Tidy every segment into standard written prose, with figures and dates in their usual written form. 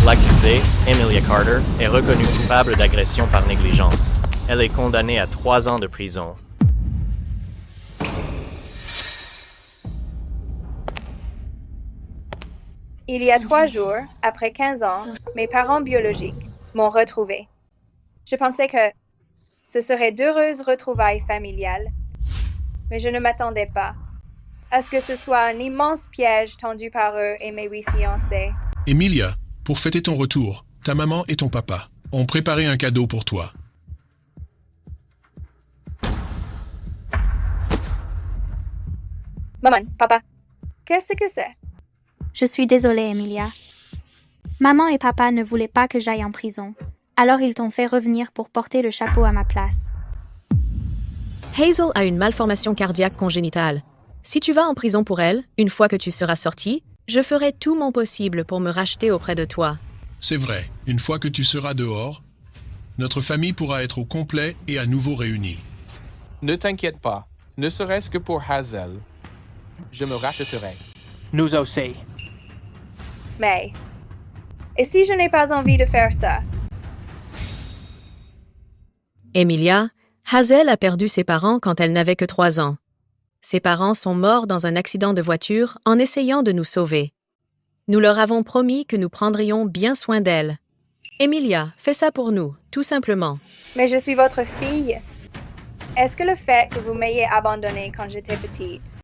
L'accusée, Emilia Carter, est reconnue coupable d'agression par négligence. Elle est condamnée à 3 ans de prison. Il y a 3 jours, après 15 ans, mes parents biologiques m'ont retrouvée. Je pensais que ce serait d'heureuses retrouvailles familiales, mais je ne m'attendais pas à ce que ce soit un immense piège tendu par eux et mes 8 fiancés. Emilia, pour fêter ton retour, ta maman et ton papa ont préparé un cadeau pour toi. Maman, papa, qu'est-ce que c'est? Je suis désolée, Emilia. Maman et papa ne voulaient pas que j'aille en prison, alors ils t'ont fait revenir pour porter le chapeau à ma place. Hazel a une malformation cardiaque congénitale. Si tu vas en prison pour elle, une fois que tu seras sortie, je ferai tout mon possible pour me racheter auprès de toi. C'est vrai, une fois que tu seras dehors, notre famille pourra être au complet et à nouveau réunie. Ne t'inquiète pas, ne serait-ce que pour Hazel. Je me rachèterai. Nous aussi. Mais, et si je n'ai pas envie de faire ça? Emilia, Hazel a perdu ses parents quand elle n'avait que 3 ans. Ses parents sont morts dans un accident de voiture en essayant de nous sauver. Nous leur avons promis que nous prendrions bien soin d'elle. Emilia, fais ça pour nous, tout simplement. Mais je suis votre fille. Est-ce que le fait que vous m'ayez abandonnée quand j'étais petite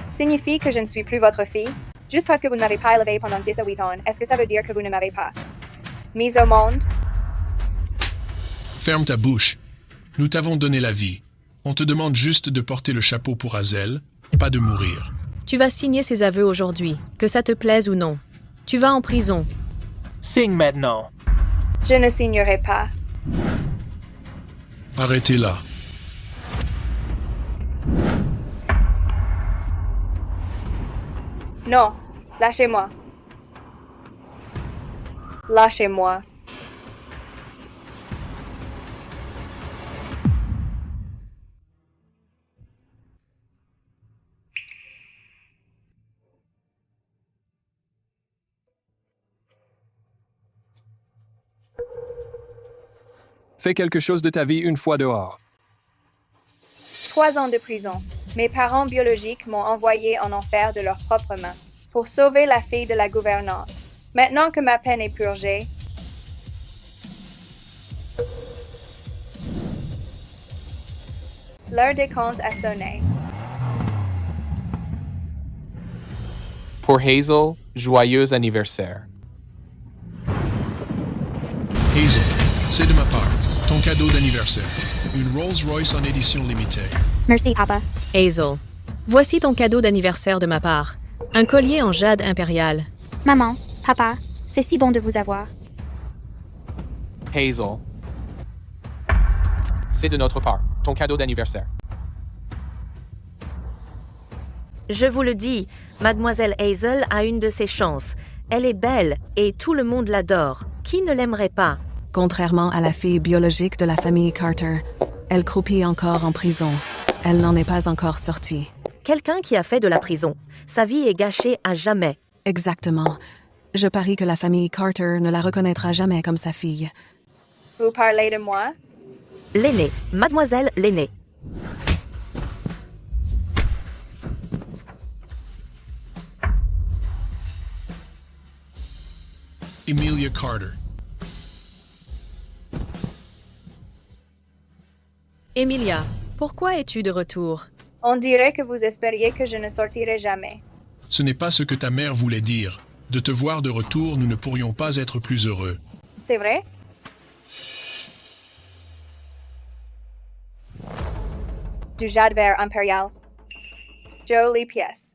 signifie que je ne suis plus votre fille? Juste parce que vous ne m'avez pas élevée pendant 10 à 8 ans, est-ce que ça veut dire que vous ne m'avez pas mise au monde? Ferme ta bouche. Nous t'avons donné la vie. On te demande juste de porter le chapeau pour Hazel, pas de mourir. Tu vas signer ses aveux aujourd'hui, que ça te plaise ou non. Tu vas en prison. Signe maintenant. Je ne signerai pas. Arrêtez-la. Non, lâchez-moi. Lâchez-moi. Fais quelque chose de ta vie une fois dehors. 3 ans de prison. Mes parents biologiques m'ont envoyé en enfer de leurs propres mains pour sauver la fille de la gouvernante. Maintenant que ma peine est purgée, l'heure des comptes a sonné. Pour Hazel, joyeux anniversaire. Hazel, c'est de ma part. Ton cadeau d'anniversaire. Une Rolls-Royce en édition limitée. Merci, papa. Hazel, voici ton cadeau d'anniversaire de ma part. Un collier en jade impérial. Maman, papa, c'est si bon de vous avoir. Hazel. C'est de notre part, ton cadeau d'anniversaire. Je vous le dis, Mademoiselle Hazel a une de ses chances. Elle est belle et tout le monde l'adore. Qui ne l'aimerait pas? Contrairement à la fille biologique de la famille Carter, elle croupit encore en prison. Elle n'en est pas encore sortie. Quelqu'un qui a fait de la prison. Sa vie est gâchée à jamais. Exactement. Je parie que la famille Carter ne la reconnaîtra jamais comme sa fille. Vous parlez de moi? L'aînée, Mademoiselle l'aînée. Emilia Carter. Emilia, pourquoi es-tu de retour? On dirait que vous espériez que je ne sortirai jamais. Ce n'est pas ce que ta mère voulait dire. De te voir de retour, nous ne pourrions pas être plus heureux. C'est vrai? Du jade vert impérial. Jolie pièce.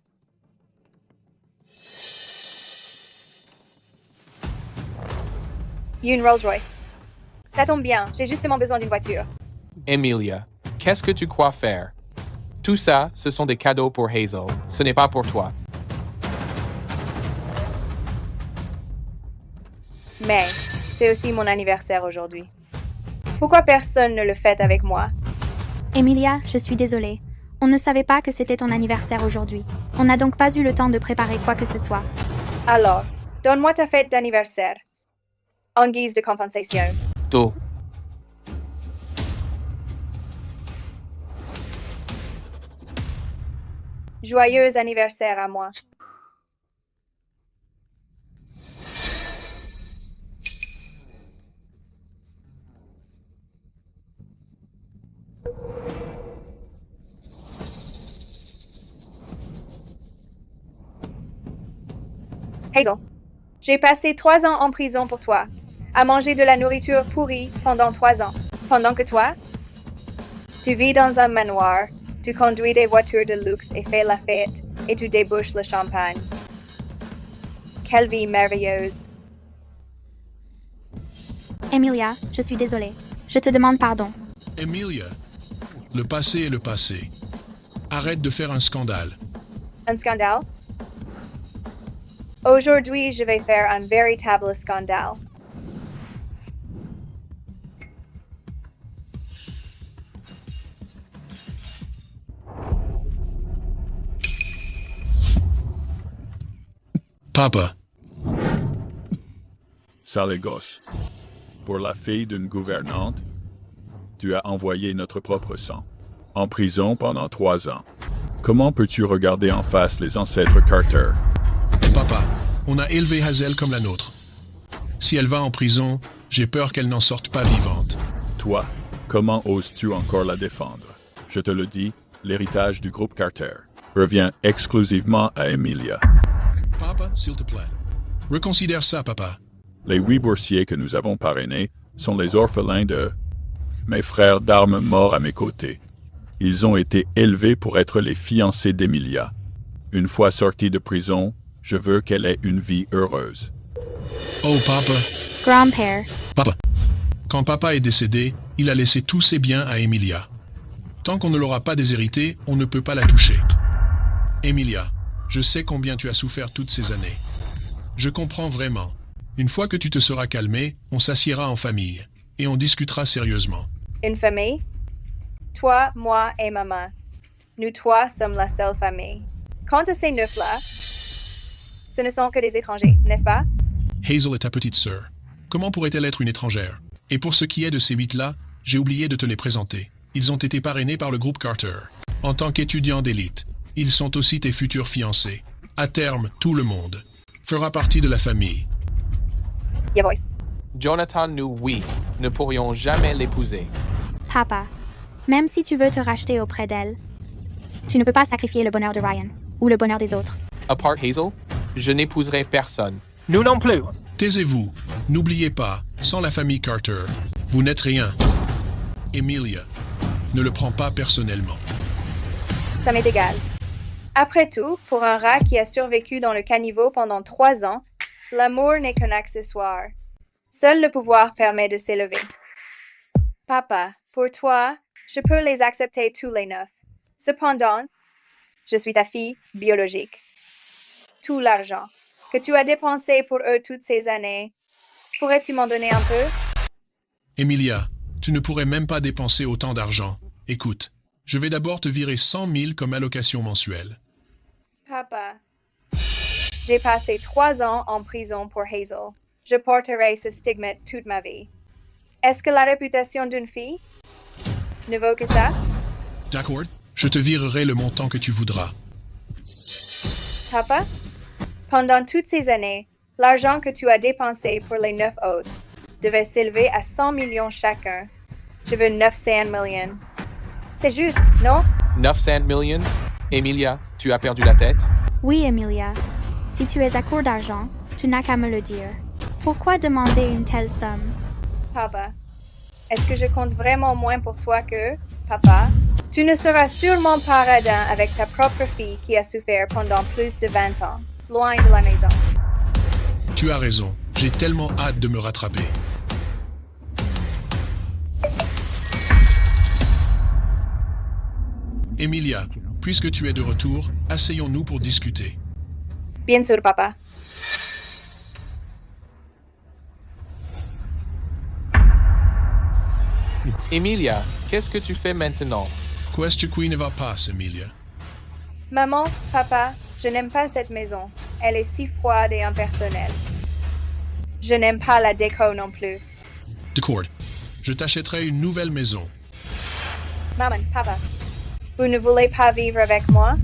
Une Rolls-Royce. Ça tombe bien, j'ai justement besoin d'une voiture. Emilia, qu'est-ce que tu crois faire? Tout ça, ce sont des cadeaux pour Hazel. Ce n'est pas pour toi. Mais c'est aussi mon anniversaire aujourd'hui. Pourquoi personne ne le fête avec moi? Emilia, je suis désolée. On ne savait pas que c'était ton anniversaire aujourd'hui. On n'a donc pas eu le temps de préparer quoi que ce soit. Alors, donne-moi ta fête d'anniversaire. en guise de compensation. Do. Joyeux anniversaire à moi. Hazel, j'ai passé 3 ans en prison pour toi, à manger de la nourriture pourrie pendant 3 ans, pendant que toi, tu vis dans un manoir, tu conduis des voitures de luxe et fais la fête, et tu débouches le champagne. Quelle vie merveilleuse. Emilia, je suis désolée. Je te demande pardon. Emilia, le passé est le passé. Arrête de faire un scandale. Un scandale? Aujourd'hui, je vais faire un véritable scandale. Papa, Sale gosse. Pour la fille d'une gouvernante, tu as envoyé notre propre sang. En prison pendant 3 ans. Comment peux-tu regarder en face les ancêtres Carter? papa, on a élevé Hazel comme la nôtre. Si elle va en prison, j'ai peur qu'elle n'en sorte pas vivante. Toi, comment oses-tu encore la défendre? Je te le dis, l'héritage du groupe Carter revient exclusivement à Emilia. Papa, s'il te plaît. Reconsidère ça, papa. Les 8 boursiers que nous avons parrainés sont les orphelins de mes frères d'armes morts à mes côtés. Ils ont été élevés pour être les fiancés d'Emilia. Une fois sortie de prison, je veux qu'elle ait une vie heureuse. Oh, papa. Grand-père. Papa. Quand papa est décédé, il a laissé tous ses biens à Emilia. Tant qu'on ne l'aura pas déshérité, on ne peut pas la toucher. Emilia, je sais combien tu as souffert toutes ces années. Je comprends vraiment. Une fois que tu te seras calmé, on s'assiera en famille et on discutera sérieusement. Une famille? Toi, moi et maman. Nous trois sommes la seule famille. Quant à ces 9-là, ce ne sont que des étrangers, n'est-ce pas? Hazel est ta petite sœur. Comment pourrait-elle être une étrangère? Et pour ce qui est de ces 8-là, j'ai oublié de te les présenter. Ils ont été parrainés par le groupe Carter. En tant qu'étudiants d'élite, ils sont aussi tes futurs fiancés. À terme, tout le monde fera partie de la famille. Yeah, boys. Jonathan, nous, oui, ne pourrions jamais l'épouser. Papa, même si tu veux te racheter auprès d'elle, tu ne peux pas sacrifier le bonheur de Ryan ou le bonheur des autres. À part Hazel, je n'épouserai personne. Nous non plus. Taisez-vous. N'oubliez pas, sans la famille Carter, vous n'êtes rien. Emilia, ne le prends pas personnellement. Ça m'est égal. Après tout, pour un rat qui a survécu dans le caniveau pendant 3 ans, l'amour n'est qu'un accessoire. Seul le pouvoir permet de s'élever. Papa, pour toi, je peux les accepter tous les 9. Cependant, je suis ta fille biologique. Tout l'argent que tu as dépensé pour eux toutes ces années, pourrais-tu m'en donner un peu? Emilia, tu ne pourrais même pas dépenser autant d'argent. Écoute, je vais d'abord te virer 100 000 comme allocation mensuelle. Papa, j'ai passé 3 ans en prison pour Hazel. Je porterai ce stigmate toute ma vie. Est-ce que la réputation d'une fille ne vaut que ça? D'accord, je te virerai le montant que tu voudras. Papa, pendant toutes ces années, l'argent que tu as dépensé pour les 9 autres devait s'élever à 100 millions chacun. Je veux 900 millions. C'est juste, non? 900 millions? Emilia, tu as perdu la tête? Oui, Emilia. Si tu es à court d'argent, tu n'as qu'à me le dire. Pourquoi demander une telle somme? Papa, est-ce que je compte vraiment moins pour toi que, papa? Tu ne seras sûrement pas radin avec ta propre fille qui a souffert pendant plus de 20 ans, loin de la maison. Tu as raison. J'ai tellement hâte de me rattraper. Emilia, puisque tu es de retour, asseyons-nous pour discuter. Bien sûr, papa. Emilia, qu'est-ce que tu fais maintenant? Qu'est-ce qui ne va pas, Emilia? Maman, papa, je n'aime pas cette maison. Elle est si froide et impersonnelle. Je n'aime pas la déco non plus. D'accord. Je t'achèterai une nouvelle maison. Maman, papa, vous ne voulez pas vivre avec moi?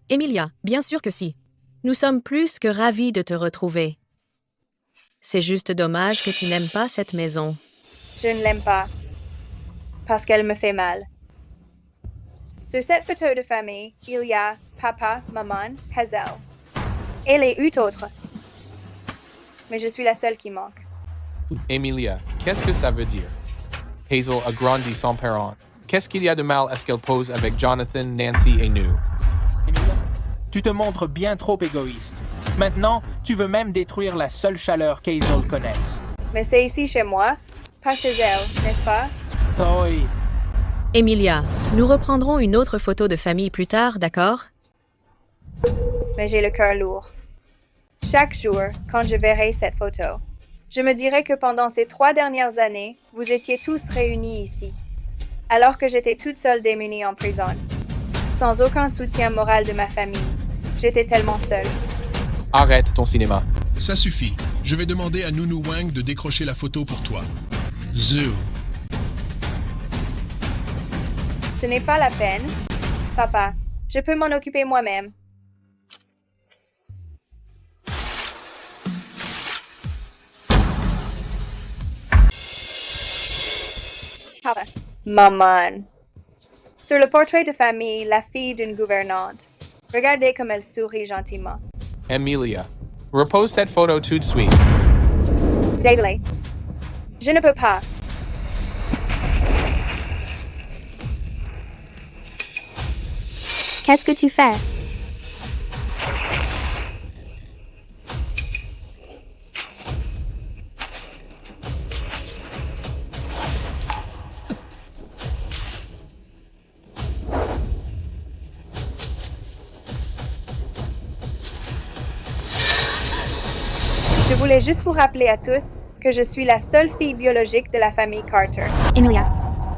Emilia, bien sûr que si. Nous sommes plus que ravis de te retrouver. C'est juste dommage que tu n'aimes pas cette maison. Je ne l'aime pas. Parce qu'elle me fait mal. Sur cette photo de famille, il y a papa, maman, Hazel. Et les 8 autres. Mais je suis la seule qui manque. Emilia, qu'est-ce que ça veut dire? Hazel a grandi sans parents. Qu'est-ce qu'il y a de mal à ce qu'elle pose avec Jonathan, Nancy et nous? Emilia, tu te montres bien trop égoïste. Maintenant, tu veux même détruire la seule chaleur qu'Hazel connaisse. Mais c'est ici chez moi, pas chez elle, n'est-ce pas? Toy. Emilia, nous reprendrons une autre photo de famille plus tard, d'accord? Mais j'ai le cœur lourd. Chaque jour, quand je verrai cette photo, je me dirai que pendant ces 3 dernières années, vous étiez tous réunis ici, alors que j'étais toute seule démunie en prison, sans aucun soutien moral de ma famille. J'étais tellement seule. Arrête ton cinéma. Ça suffit. Je vais demander à Nunu Wang de décrocher la photo pour toi. Zou. Ce n'est pas la peine. Papa, je peux m'en occuper moi-même. Papa. Maman. Sur le portrait de famille, la fille d'une gouvernante. Regardez comme elle sourit gentiment. Emilia, repose cette photo tout de suite. Désolée. Je ne peux pas. Qu'est-ce que tu fais? Je voulais juste vous rappeler à tous que je suis la seule fille biologique de la famille Carter. Emilia,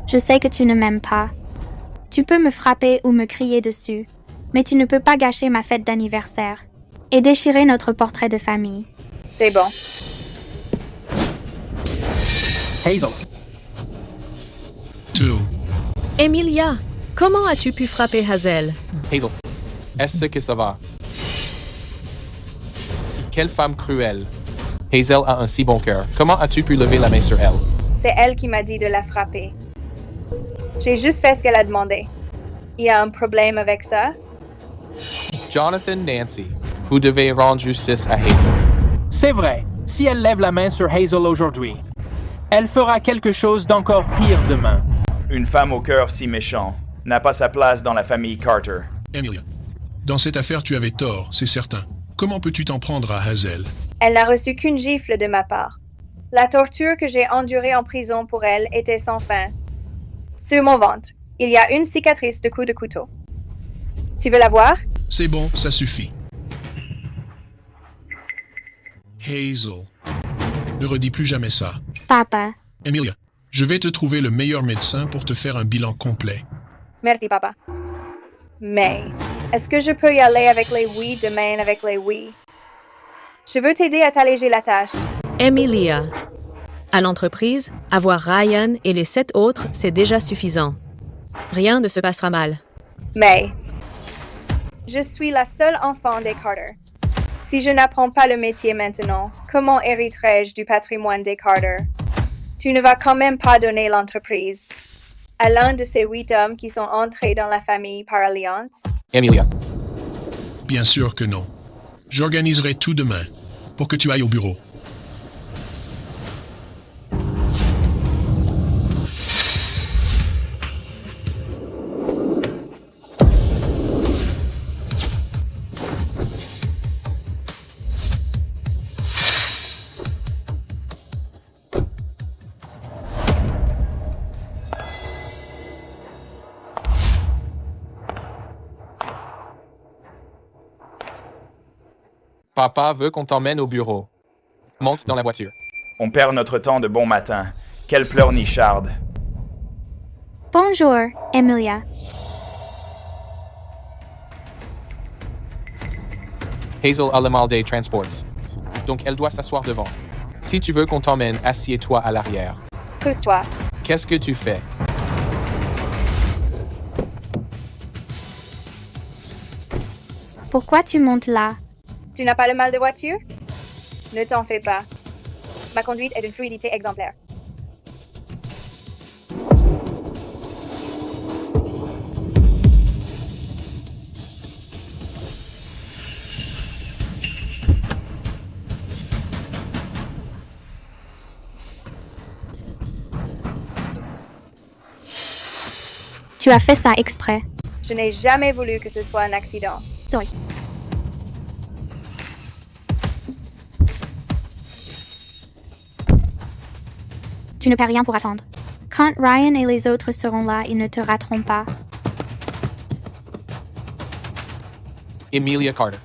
je sais que tu ne m'aimes pas. Tu peux me frapper ou me crier dessus, mais tu ne peux pas gâcher ma fête d'anniversaire et déchirer notre portrait de famille. C'est bon. Hazel. Tout. Emilia, comment as-tu pu frapper Hazel? Hazel, est-ce que ça va? Quelle femme cruelle. Hazel a un si bon cœur. Comment as-tu pu lever la main sur elle? C'est elle qui m'a dit de la frapper. J'ai juste fait ce qu'elle a demandé. Il y a un problème avec ça? Jonathan, Nancy, vous devez rendre justice à Hazel. C'est vrai. Si elle lève la main sur Hazel aujourd'hui, elle fera quelque chose d'encore pire demain. Une femme au cœur si méchant n'a pas sa place dans la famille Carter. Emilia, dans cette affaire, tu avais tort, c'est certain. Comment peux-tu t'en prendre à Hazel? Elle n'a reçu qu'une gifle de ma part. La torture que j'ai endurée en prison pour elle était sans fin. Sur mon ventre, il y a une cicatrice de coup de couteau. Tu veux la voir? C'est bon, ça suffit. Hazel, ne redis plus jamais ça. Papa, Emilia, je vais te trouver le meilleur médecin pour te faire un bilan complet. Merci, papa. Mais, est-ce que je peux y aller avec les oui demain avec les oui? Je veux t'aider à t'alléger la tâche. Emilia. À l'entreprise, avoir Ryan et les 7 autres, c'est déjà suffisant. Rien ne se passera mal. Mais, je suis la seule enfant des Carter. Si je n'apprends pas le métier maintenant, comment hériterai-je du patrimoine des Carter? Tu ne vas quand même pas donner l'entreprise à l'un de ces 8 hommes qui sont entrés dans la famille par alliance? Emilia. Bien sûr que non. J'organiserai tout demain pour que tu ailles au bureau. Papa veut qu'on t'emmène au bureau. Monte dans la voiture. On perd notre temps de bon matin. Quelle pleurnicharde. bonjour, Emilia. Hazel a le mal des transports. donc elle doit s'asseoir devant. Si tu veux qu'on t'emmène, assieds-toi à l'arrière. Pousse-toi. Qu'est-ce que tu fais? Pourquoi tu montes là? Tu n'as pas le mal de voiture? Ne t'en fais pas. Ma conduite est d'une fluidité exemplaire. Tu as fait ça exprès. Je n'ai jamais voulu que ce soit un accident. Oui. Tu ne perds rien pour attendre. Quand Ryan et les autres seront là, ils ne te rateront pas. Emilia Carter,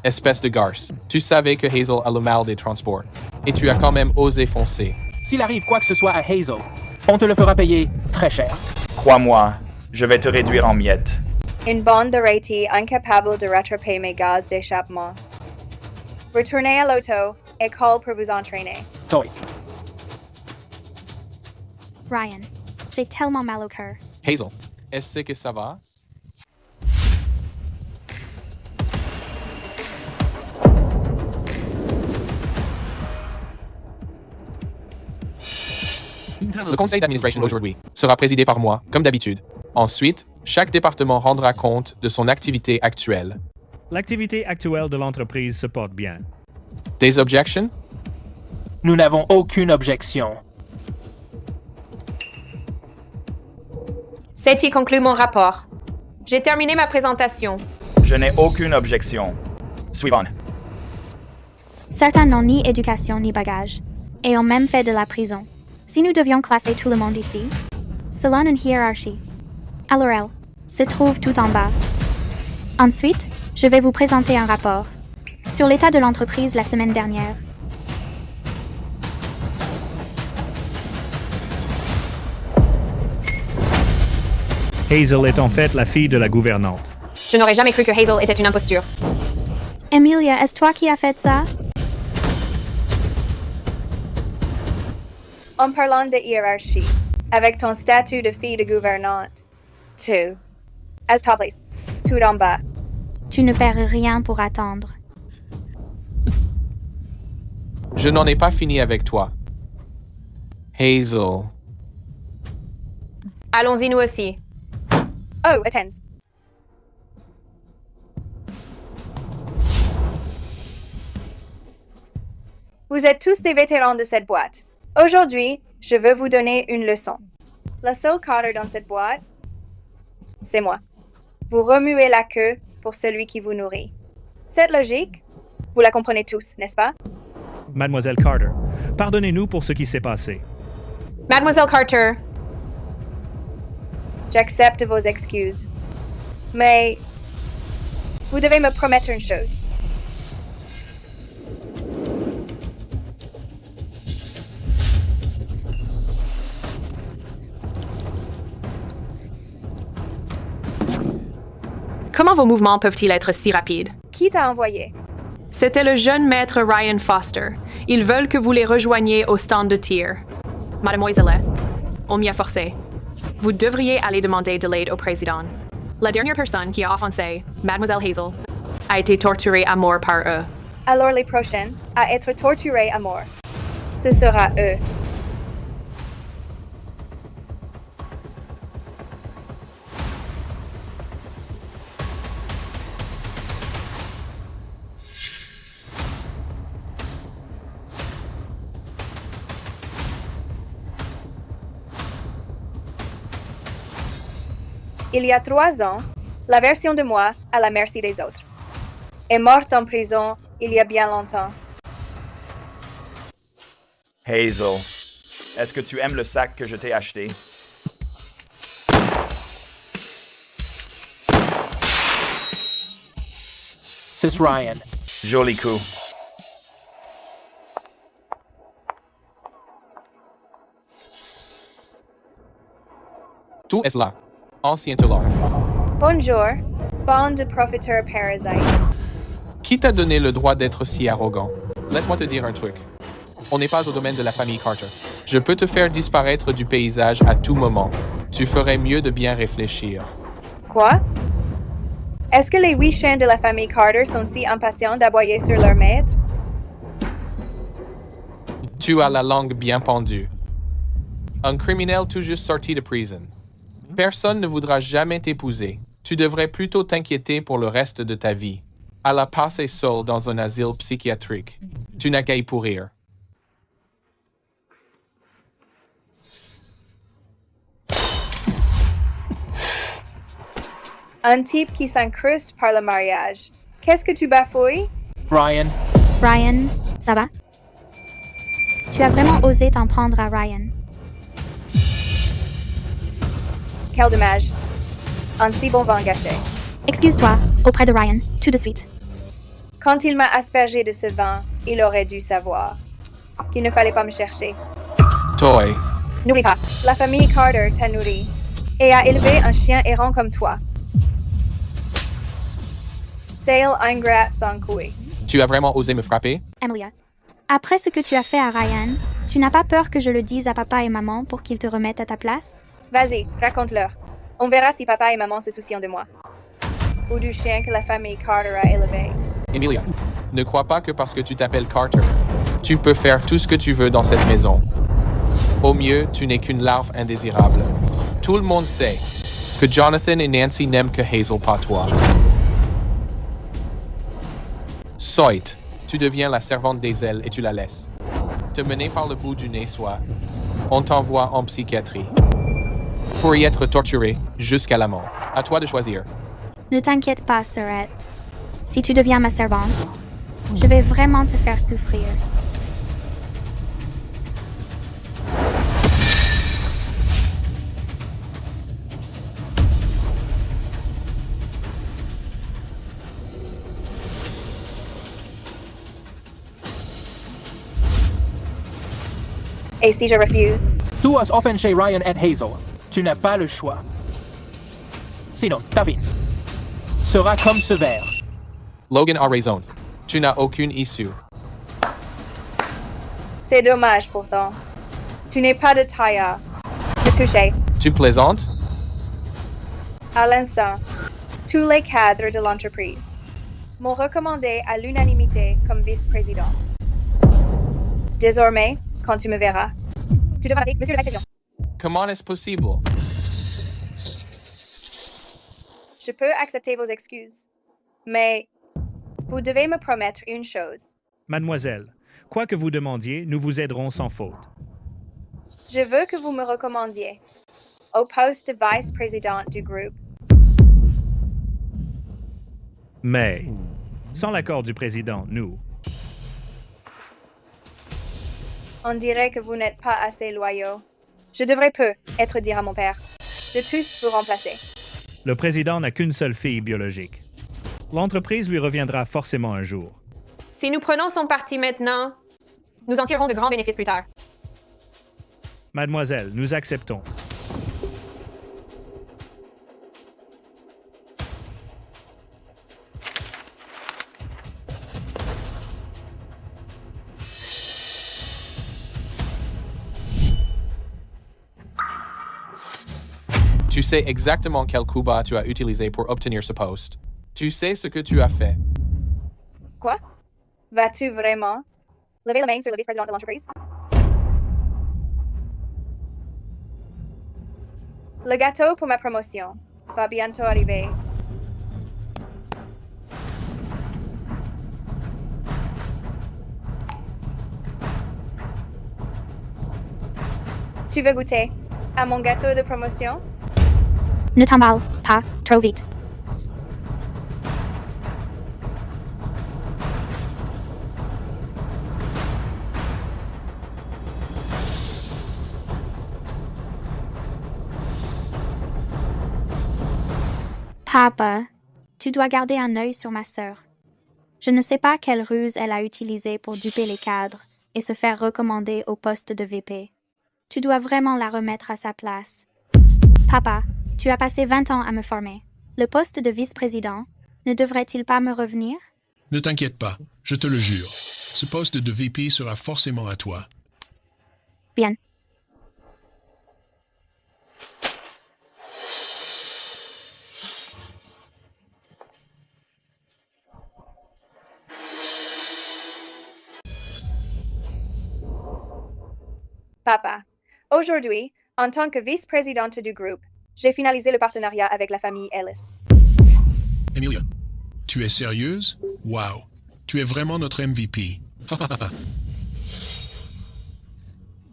espèce de garce. Tu savais que Hazel a le mal des transports. Et tu as quand même osé foncer. S'il arrive quoi que ce soit à Hazel, on te le fera payer très cher. Crois-moi, je vais te réduire en miettes. Une bande de ratés incapables de rattraper mes gaz d'échappement. Retournez à l'auto, école pour vous entraîner. Oui. Ryan, j'ai tellement mal au cœur. Hazel, est-ce que ça va? Le conseil d'administration d'aujourd'hui sera présidé par moi, comme d'habitude. Ensuite, chaque département rendra compte de son activité actuelle. L'activité actuelle de l'entreprise se porte bien. Des objections? Nous n'avons aucune objection. C'est-y conclut mon rapport. J'ai terminé ma présentation. Je n'ai aucune objection. Suivant. Certains n'ont ni éducation ni bagage, et ont même fait de la prison. Si nous devions classer tout le monde ici, selon une hiérarchie, alors elle se trouve tout en bas. Ensuite, je vais vous présenter un rapport sur l'état de l'entreprise la semaine dernière. Hazel est en fait la fille de la gouvernante. Je n'aurais jamais cru que Hazel était une imposture. Emilia, est-ce toi qui as fait ça? En parlant de hiérarchie, avec ton statut de fille de gouvernante, tu, as top place, tout en bas. Tu ne perds rien pour attendre. Je n'en ai pas fini avec toi. Hazel. Allons-y nous aussi. Oh, attends. Vous êtes tous des vétérans de cette boîte. Aujourd'hui, je veux vous donner une leçon. La seule Carter dans cette boîte, c'est moi. Vous remuez la queue pour celui qui vous nourrit. Cette logique, vous la comprenez tous, n'est-ce pas? Mademoiselle Carter, pardonnez-nous pour ce qui s'est passé. Mademoiselle Carter. J'accepte vos excuses. Mais vous devez me promettre une chose. Comment vos mouvements peuvent-ils être si rapides? Qui t'a envoyé? C'était le jeune maître Ryan Foster. Ils veulent que vous les rejoigniez au stand de tir. Mademoiselle, on m'y a forcé. Vous devriez aller demander de l'aide au président. La dernière personne qui a offensé, Mademoiselle Hazel, a été torturée à mort par eux. Alors les prochaines à être torturées à mort, ce sera eux. Il y a 3 ans, la version de moi à la merci des autres est morte en prison il y a bien longtemps. Hazel, est-ce que tu aimes le sac que je t'ai acheté? C'est Ryan. Joli coup. Tout est là. Ancien tolard. Bonjour, bande de profiteurs parasites. Qui t'a donné le droit d'être si arrogant? Laisse-moi te dire un truc. On n'est pas au domaine de la famille Carter. Je peux te faire disparaître du paysage à tout moment. Tu ferais mieux de bien réfléchir. Quoi? Est-ce que les 8 chiens de la famille Carter sont si impatients d'aboyer sur leur maître? Tu as la langue bien pendue. Un criminel tout juste sorti de prison. Personne ne voudra jamais t'épouser. Tu devrais plutôt t'inquiéter pour le reste de ta vie. À la passer seule dans un asile psychiatrique. Tu n'as qu'à y pourrir. Un type qui s'incruste par le mariage. Qu'est-ce que tu bafouilles? Ryan. Ryan, ça va? Tu as vraiment osé t'en prendre à Ryan. Quel dommage. Un si bon vent gâché. Excuse-toi, auprès de Ryan, tout de suite. Quand il m'a aspergé de ce vin, il aurait dû savoir qu'il ne fallait pas me chercher. Toi. N'oublie pas, la famille Carter t'a nourri et a élevé un chien errant comme toi. Sale ingrat sans couille. Tu as vraiment osé me frapper? Emilia, après ce que tu as fait à Ryan, tu n'as pas peur que je le dise à papa et maman pour qu'ils te remettent à ta place? Vas-y, raconte-leur. On verra si papa et maman se soucient de moi. Ou du chien que la famille Carter a élevé. Emilia, ne crois pas que parce que tu t'appelles Carter, tu peux faire tout ce que tu veux dans cette maison. Au mieux, tu n'es qu'une larve indésirable. Tout le monde sait que Jonathan et Nancy n'aiment que Hazel, pas toi. Soit, tu deviens la servante des ailes et tu la laisses. Te mener par le bout du nez, soit on t'envoie en psychiatrie. Pour y être torturé jusqu'à la mort. À toi de choisir. Ne t'inquiète pas, Sirette. Si tu deviens ma servante, je vais vraiment te faire souffrir. Et si je refuse? Tu as offensé Ryan et Hazel. Tu n'as pas le choix. Sinon, ta vie sera comme ce verre. Logan a raison. Tu n'as aucune issue. C'est dommage pourtant. Tu n'es pas de taille à me toucher. Tu plaisantes? À l'instant, tous les cadres de l'entreprise m'ont recommandé à l'unanimité comme vice-président. Désormais, quand tu me verras, tu devras aller, monsieur le vice-président. Comment est-ce possible? Je peux accepter vos excuses, mais vous devez me promettre une chose. Mademoiselle, quoi que vous demandiez, nous vous aiderons sans faute. Je veux que vous me recommandiez au poste de vice-président du groupe. Mais, sans l'accord du président, nous... On dirait que vous n'êtes pas assez loyaux. Je devrais peu être dire à mon père de tous vous remplacer. Le président n'a qu'une seule fille biologique. L'entreprise lui reviendra forcément un jour. Si nous prenons son parti maintenant, nous en tirerons de grands bénéfices plus tard. Mademoiselle, nous acceptons. Tu sais exactement quel coup bas tu as utilisé pour obtenir ce poste. Tu sais ce que tu as fait. Quoi? Vas-tu vraiment lever la main sur le vice-président de l'entreprise? Le gâteau pour ma promotion va bientôt arriver. Tu veux goûter à mon gâteau de promotion? Ne t'emballe pas trop vite. Papa, tu dois garder un œil sur ma sœur. Je ne sais pas quelle ruse elle a utilisée pour duper les cadres et se faire recommander au poste de VP. Tu dois vraiment la remettre à sa place. Papa, tu as passé 20 ans à me former. Le poste de vice-président ne devrait-il pas me revenir? Ne t'inquiète pas, je te le jure. Ce poste de VP sera forcément à toi. Bien. Papa, aujourd'hui, en tant que vice-présidente du groupe, j'ai finalisé le partenariat avec la famille Ellis. Emilia, tu es sérieuse? Wow, tu es vraiment notre MVP.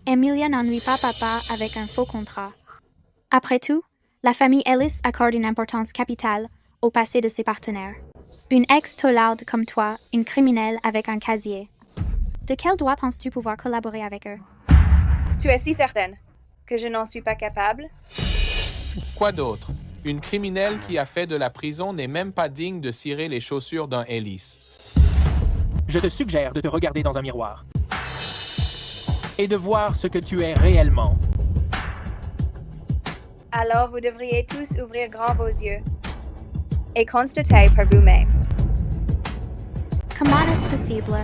Emilia n'ennuie pas papa avec un faux contrat. Après tout, la famille Ellis accorde une importance capitale au passé de ses partenaires. Une ex-tollarde comme toi, une criminelle avec un casier. De quel droit penses-tu pouvoir collaborer avec eux? Tu es si certaine que je n'en suis pas capable? Quoi d'autre? Une criminelle qui a fait de la prison n'est même pas digne de cirer les chaussures d'un Ellis. Je te suggère de te regarder dans un miroir et de voir ce que tu es réellement. Alors vous devriez tous ouvrir grand vos yeux et constater par vous-même. Comment est-ce possible?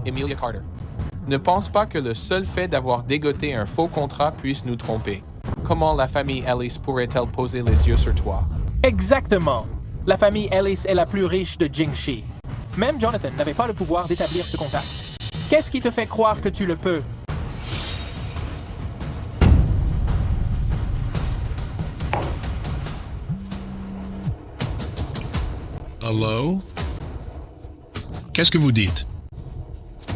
Emilia Carter. Ne pense pas que le seul fait d'avoir dégoté un faux contrat puisse nous tromper. Comment la famille Ellis pourrait-elle poser les yeux sur toi? Exactement. La famille Ellis est la plus riche de Jingxi. Même Jonathan n'avait pas le pouvoir d'établir ce contact. Qu'est-ce qui te fait croire que tu le peux? Allô? Qu'est-ce que vous dites?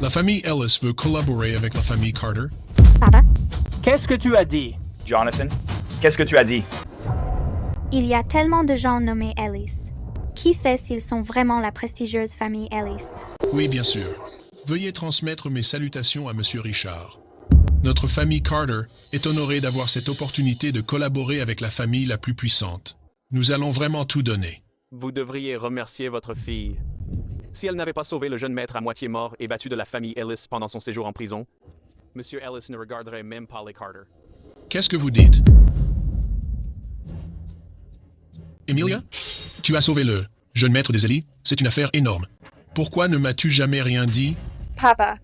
La famille Ellis veut collaborer avec la famille Carter? Papa? Qu'est-ce que tu as dit? Jonathan, qu'est-ce que tu as dit? Il y a tellement de gens nommés Ellis. Qui sait s'ils sont vraiment la prestigieuse famille Ellis? Oui, bien sûr. Veuillez transmettre mes salutations à Monsieur Richard. Notre famille Carter est honorée d'avoir cette opportunité de collaborer avec la famille la plus puissante. Nous allons vraiment tout donner. Vous devriez remercier votre fille. Si elle n'avait pas sauvé le jeune maître à moitié mort et battu de la famille Ellis pendant son séjour en prison, Monsieur Ellis ne regarderait même pas les Carter. Qu'est-ce que vous dites? Emilia? Tu as sauvé le jeune maître des Ellis? C'est une affaire énorme. Pourquoi ne m'as-tu jamais rien dit? Papa,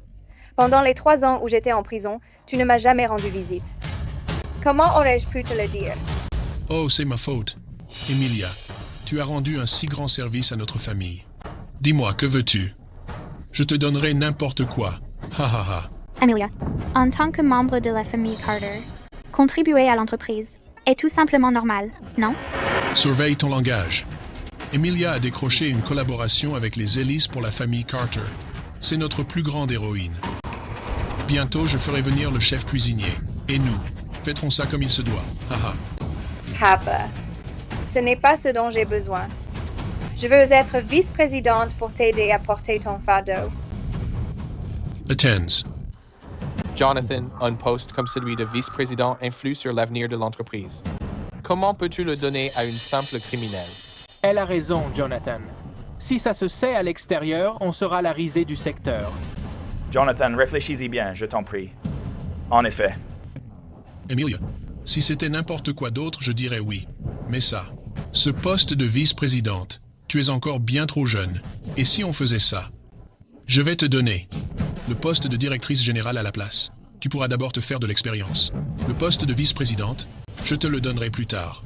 pendant les 3 ans où j'étais en prison, tu ne m'as jamais rendu visite. Comment aurais-je pu te le dire? Oh, c'est ma faute. Emilia, tu as rendu un si grand service à notre famille. Dis-moi, que veux-tu? Je te donnerai n'importe quoi. Ha ha ha. Emilia, en tant que membre de la famille Carter, contribuer à l'entreprise est tout simplement normal, non? Surveille ton langage. Emilia a décroché une collaboration avec les Ellis pour la famille Carter. C'est notre plus grande héroïne. Bientôt, je ferai venir le chef cuisinier. Et nous fêterons ça comme il se doit. Haha. Papa, ce n'est pas ce dont j'ai besoin. Je veux être vice-présidente pour t'aider à porter ton fardeau. Attends. Jonathan, un poste comme celui de vice-président influe sur l'avenir de l'entreprise. Comment peux-tu le donner à une simple criminelle? Elle a raison, Jonathan. Si ça se sait à l'extérieur, on sera la risée du secteur. Jonathan, réfléchis-y bien, je t'en prie. En effet. Emilia, si c'était n'importe quoi d'autre, je dirais oui. Mais ça, ce poste de vice-présidente, tu es encore bien trop jeune. Et si on faisait ça? Je vais te donner le poste de directrice générale à la place. Tu pourras d'abord te faire de l'expérience. Le poste de vice-présidente, je te le donnerai plus tard.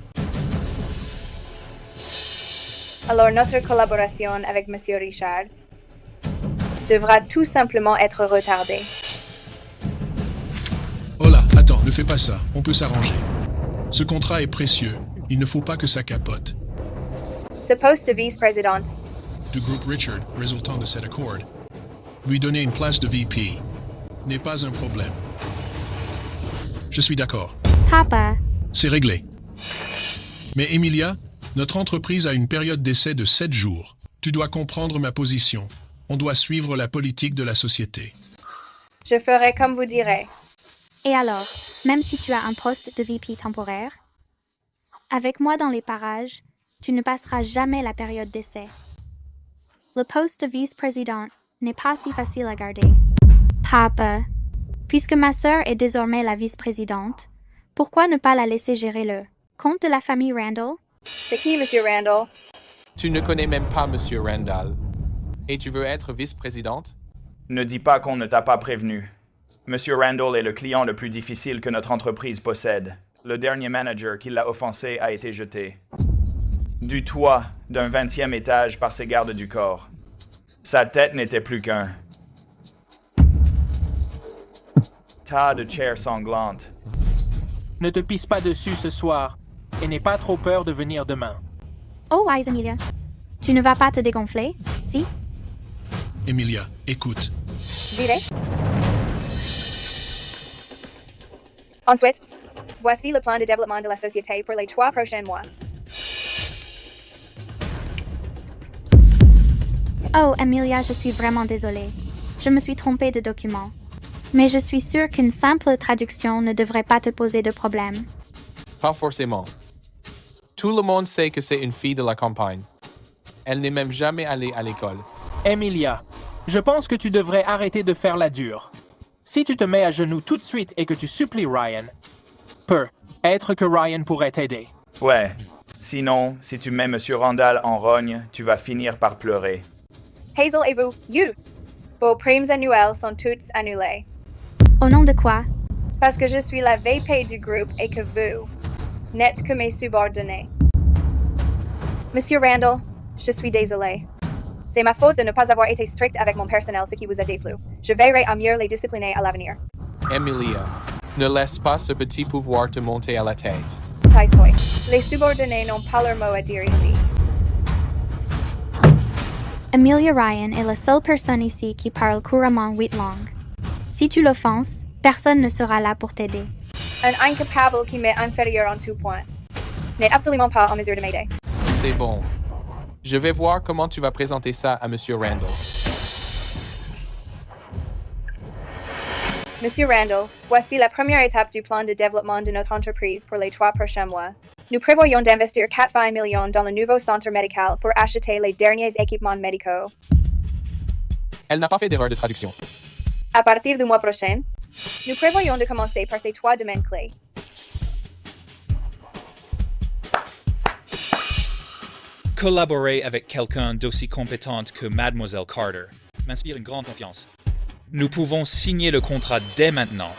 Alors notre collaboration avec Monsieur Richard devra tout simplement être retardée. Oh là, attends, ne fais pas ça. On peut s'arranger. Ce contrat est précieux. Il ne faut pas que ça capote. Ce poste de vice-présidente Du groupe Richard, résultant de cet accord, lui donner une place de VP n'est pas un problème. Je suis d'accord. Papa. C'est réglé. Mais Emilia, notre entreprise a une période d'essai de 7 jours. Tu dois comprendre ma position. On doit suivre la politique de la société. Je ferai comme vous direz. Et alors, même si tu as un poste de VP temporaire, avec moi dans les parages, tu ne passeras jamais la période d'essai. Le poste de vice-président n'est pas si facile à garder. Papa, puisque ma sœur est désormais la vice-présidente, pourquoi ne pas la laisser gérer le compte de la famille Randall? C'est qui, Monsieur Randall? Tu ne connais même pas Monsieur Randall. Et tu veux être vice-présidente? Ne dis pas qu'on ne t'a pas prévenu. Monsieur Randall est le client le plus difficile que notre entreprise possède. Le dernier manager qui l'a offensé a été jeté du toit d'un 20e étage par ses gardes du corps. Sa tête n'était plus qu'un tas de chairs sanglantes. Ne te pisse pas dessus ce soir et n'aie pas trop peur de venir demain. Oh, wise Emilia. Tu ne vas pas te dégonfler, si? Emilia, écoute. J'irai. Ensuite, voici le plan de développement de la société pour les 3 prochains mois. Oh, Emilia, je suis vraiment désolée. Je me suis trompée de document. Mais je suis sûre qu'une simple traduction ne devrait pas te poser de problème. Pas forcément. Tout le monde sait que c'est une fille de la campagne. Elle n'est même jamais allée à l'école. Emilia, je pense que tu devrais arrêter de faire la dure. Si tu te mets à genoux tout de suite et que tu supplies Ryan, peut-être que Ryan pourrait t'aider. Ouais. Sinon, si tu mets Monsieur Randall en rogne, tu vas finir par pleurer. Hazel et vous, vos primes annuelles sont toutes annulées. Au nom de quoi? Parce que je suis la VP du groupe et que vous n'êtes que mes subordonnés. Monsieur Randall, je suis désolée. C'est ma faute de ne pas avoir été strict avec mon personnel, ce qui vous a déplu. Je veillerai à mieux les discipliner à l'avenir. Emilia, ne laisse pas ce petit pouvoir te monter à la tête. Taistoy. Les subordonnés n'ont pas leur mot à dire ici. Emilia Ryan est la seule personne ici qui parle couramment 8 langues. Si tu l'offenses, personne ne sera là pour t'aider. Un incapable qui m'est inférieur en tout point n'est absolument pas en mesure de m'aider. C'est bon. Je vais voir comment tu vas présenter ça à Monsieur Randall. Monsieur Randall, voici la première étape du plan de développement de notre entreprise pour les 3 prochains mois. Nous prévoyons d'investir 80 millions dans le nouveau centre médical pour acheter les derniers équipements médicaux. Elle n'a pas fait d'erreur de traduction. À partir du mois prochain, nous prévoyons de commencer par ces 3 domaines clés. Collaborer avec quelqu'un d'aussi compétente que Mademoiselle Carter m'inspire une grande confiance. Nous pouvons signer le contrat dès maintenant.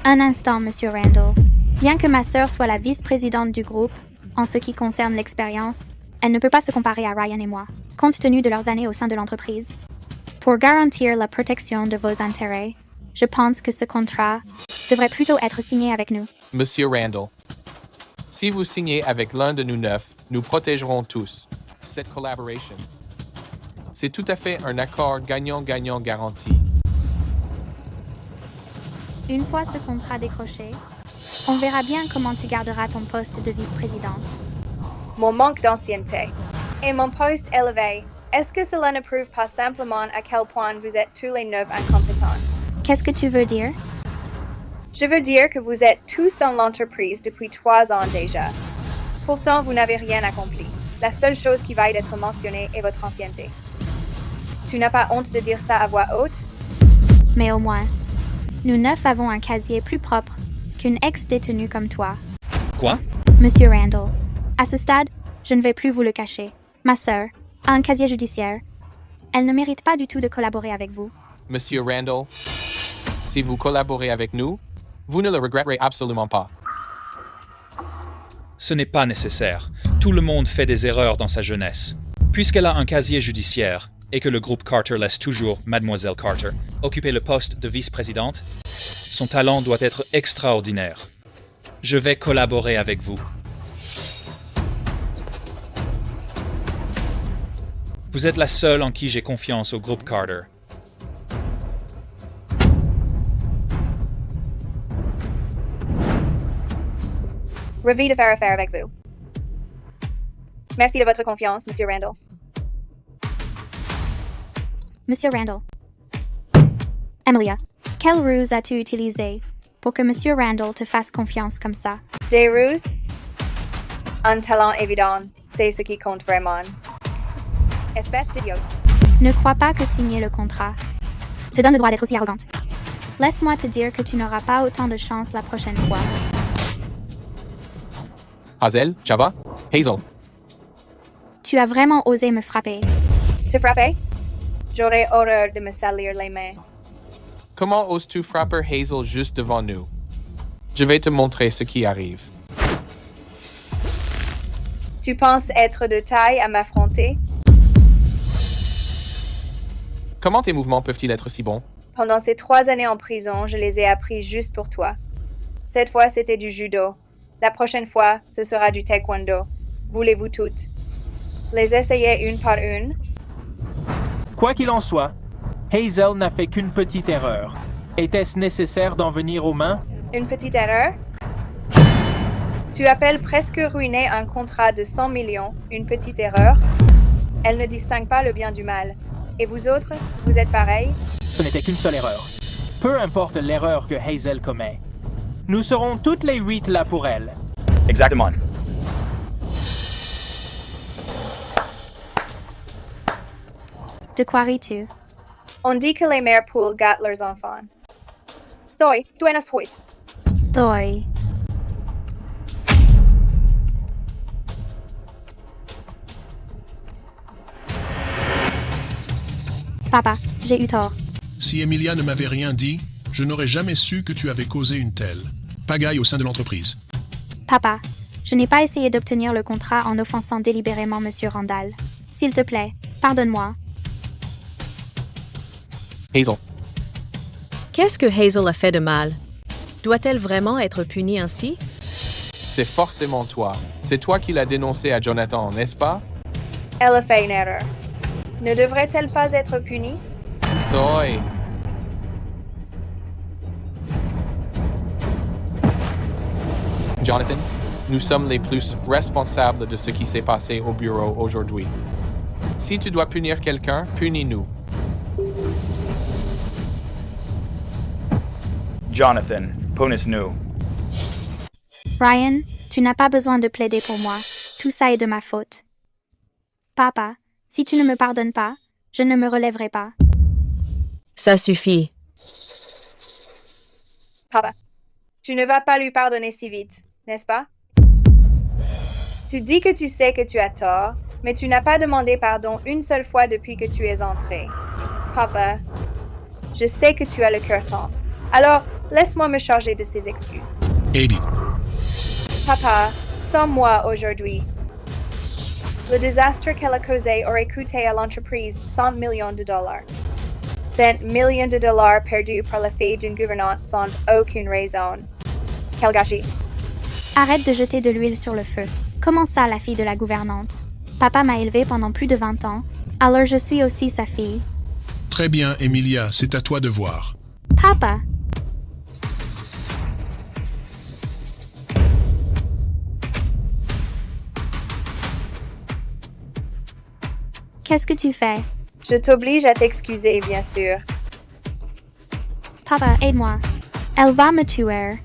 Un instant, Monsieur Randall. Bien que ma sœur soit la vice-présidente du groupe, en ce qui concerne l'expérience, elle ne peut pas se comparer à Ryan et moi, compte tenu de leurs années au sein de l'entreprise. Pour garantir la protection de vos intérêts, je pense que ce contrat devrait plutôt être signé avec nous. Monsieur Randall, si vous signez avec l'un de nous 9, nous protégerons tous. Cette collaboration, c'est tout à fait un accord gagnant-gagnant garanti. Une fois ce contrat décroché, on verra bien comment tu garderas ton poste de vice-présidente. Mon manque d'ancienneté et mon poste élevé, est-ce que cela ne prouve pas simplement à quel point vous êtes tous les 9 incompétents? Qu'est-ce que tu veux dire? Je veux dire que vous êtes tous dans l'entreprise depuis 3 ans déjà. Pourtant, vous n'avez rien accompli. La seule chose qui va être mentionnée est votre ancienneté. Tu n'as pas honte de dire ça à voix haute? Mais au moins, nous 9 avons un casier plus propre qu'une ex-détenue comme toi. Quoi? Monsieur Randall, à ce stade, je ne vais plus vous le cacher. Ma sœur a un casier judiciaire. Elle ne mérite pas du tout de collaborer avec vous. Monsieur Randall, si vous collaborez avec nous, vous ne le regretterez absolument pas. Ce n'est pas nécessaire. Tout le monde fait des erreurs dans sa jeunesse. Puisqu'elle a un casier judiciaire et que le groupe Carter laisse toujours Mademoiselle Carter occuper le poste de vice-présidente, son talent doit être extraordinaire. Je vais collaborer avec vous. Vous êtes la seule en qui j'ai confiance au groupe Carter. Ravi de faire affaire avec vous. Merci de votre confiance, Monsieur Randall. Monsieur Randall. Emilia, quelle ruse as-tu utilisée pour que Monsieur Randall te fasse confiance comme ça? Des ruses? Un talent évident, c'est ce qui compte vraiment. Espèce d'idiote. Ne crois pas que signer le contrat te donne le droit d'être aussi arrogante. Laisse-moi te dire que tu n'auras pas autant de chance la prochaine fois. Hazel, Java, Hazel. Tu as vraiment osé me frapper. Te frapper? J'aurais horreur de me salir les mains. Comment oses-tu frapper Hazel juste devant nous? Je vais te montrer ce qui arrive. Tu penses être de taille à m'affronter? Comment tes mouvements peuvent-ils être si bons? Pendant ces 3 années en prison, je les ai appris juste pour toi. Cette fois, c'était du judo. La prochaine fois, ce sera du taekwondo. Voulez-vous toutes? Les essayer une par une? Quoi qu'il en soit, Hazel n'a fait qu'une petite erreur. Était-ce nécessaire d'en venir aux mains? Une petite erreur? Tu appelles presque ruiner un contrat de 100 millions une petite erreur? Elle ne distingue pas le bien du mal. Et vous autres, vous êtes pareils? Ce n'était qu'une seule erreur. Peu importe l'erreur que Hazel commet. Nous serons toutes les 8 là pour elle. Exactement. De quoi ris-tu? On dit que les mères poules gâtent leurs enfants. Doi, duenas huit. Doi. Papa, j'ai eu tort. Si Emilia ne m'avait rien dit, je n'aurais jamais su que tu avais causé une telle pagaille au sein de l'entreprise. Papa, je n'ai pas essayé d'obtenir le contrat en offensant délibérément Monsieur Randall. S'il te plaît, pardonne-moi. Hazel. Qu'est-ce que Hazel a fait de mal? Doit-elle vraiment être punie ainsi? C'est forcément toi. C'est toi qui l'as dénoncé à Jonathan, n'est-ce pas? Elle a fait une erreur. Ne devrait-elle pas être punie? Toi. Jonathan, nous sommes les plus responsables de ce qui s'est passé au bureau aujourd'hui. Si tu dois punir quelqu'un, punis-nous. Jonathan, punis-nous. Ryan, tu n'as pas besoin de plaider pour moi. Tout ça est de ma faute. Papa, si tu ne me pardonnes pas, je ne me relèverai pas. Ça suffit. Papa, tu ne vas pas lui pardonner si vite, n'est-ce pas? Tu dis que tu sais que tu as tort, mais tu n'as pas demandé pardon une seule fois depuis que tu es entré. Papa, je sais que tu as le cœur tendre. Alors, laisse-moi me charger de ces excuses. Eddie. Papa, sans moi aujourd'hui. Le désastre qu'elle a causé aurait coûté à l'entreprise 100 millions de dollars. 100 millions de dollars perdus par la fille d'une gouvernante sans aucune raison. Quel gâchis. Arrête de jeter de l'huile sur le feu. Comment ça, la fille de la gouvernante? Papa m'a élevée pendant plus de 20 ans, alors je suis aussi sa fille. Très bien, Emilia, c'est à toi de voir. Papa! Qu'est-ce que tu fais? Je t'oblige à t'excuser, bien sûr. Papa, aide-moi. Elle va me tuer.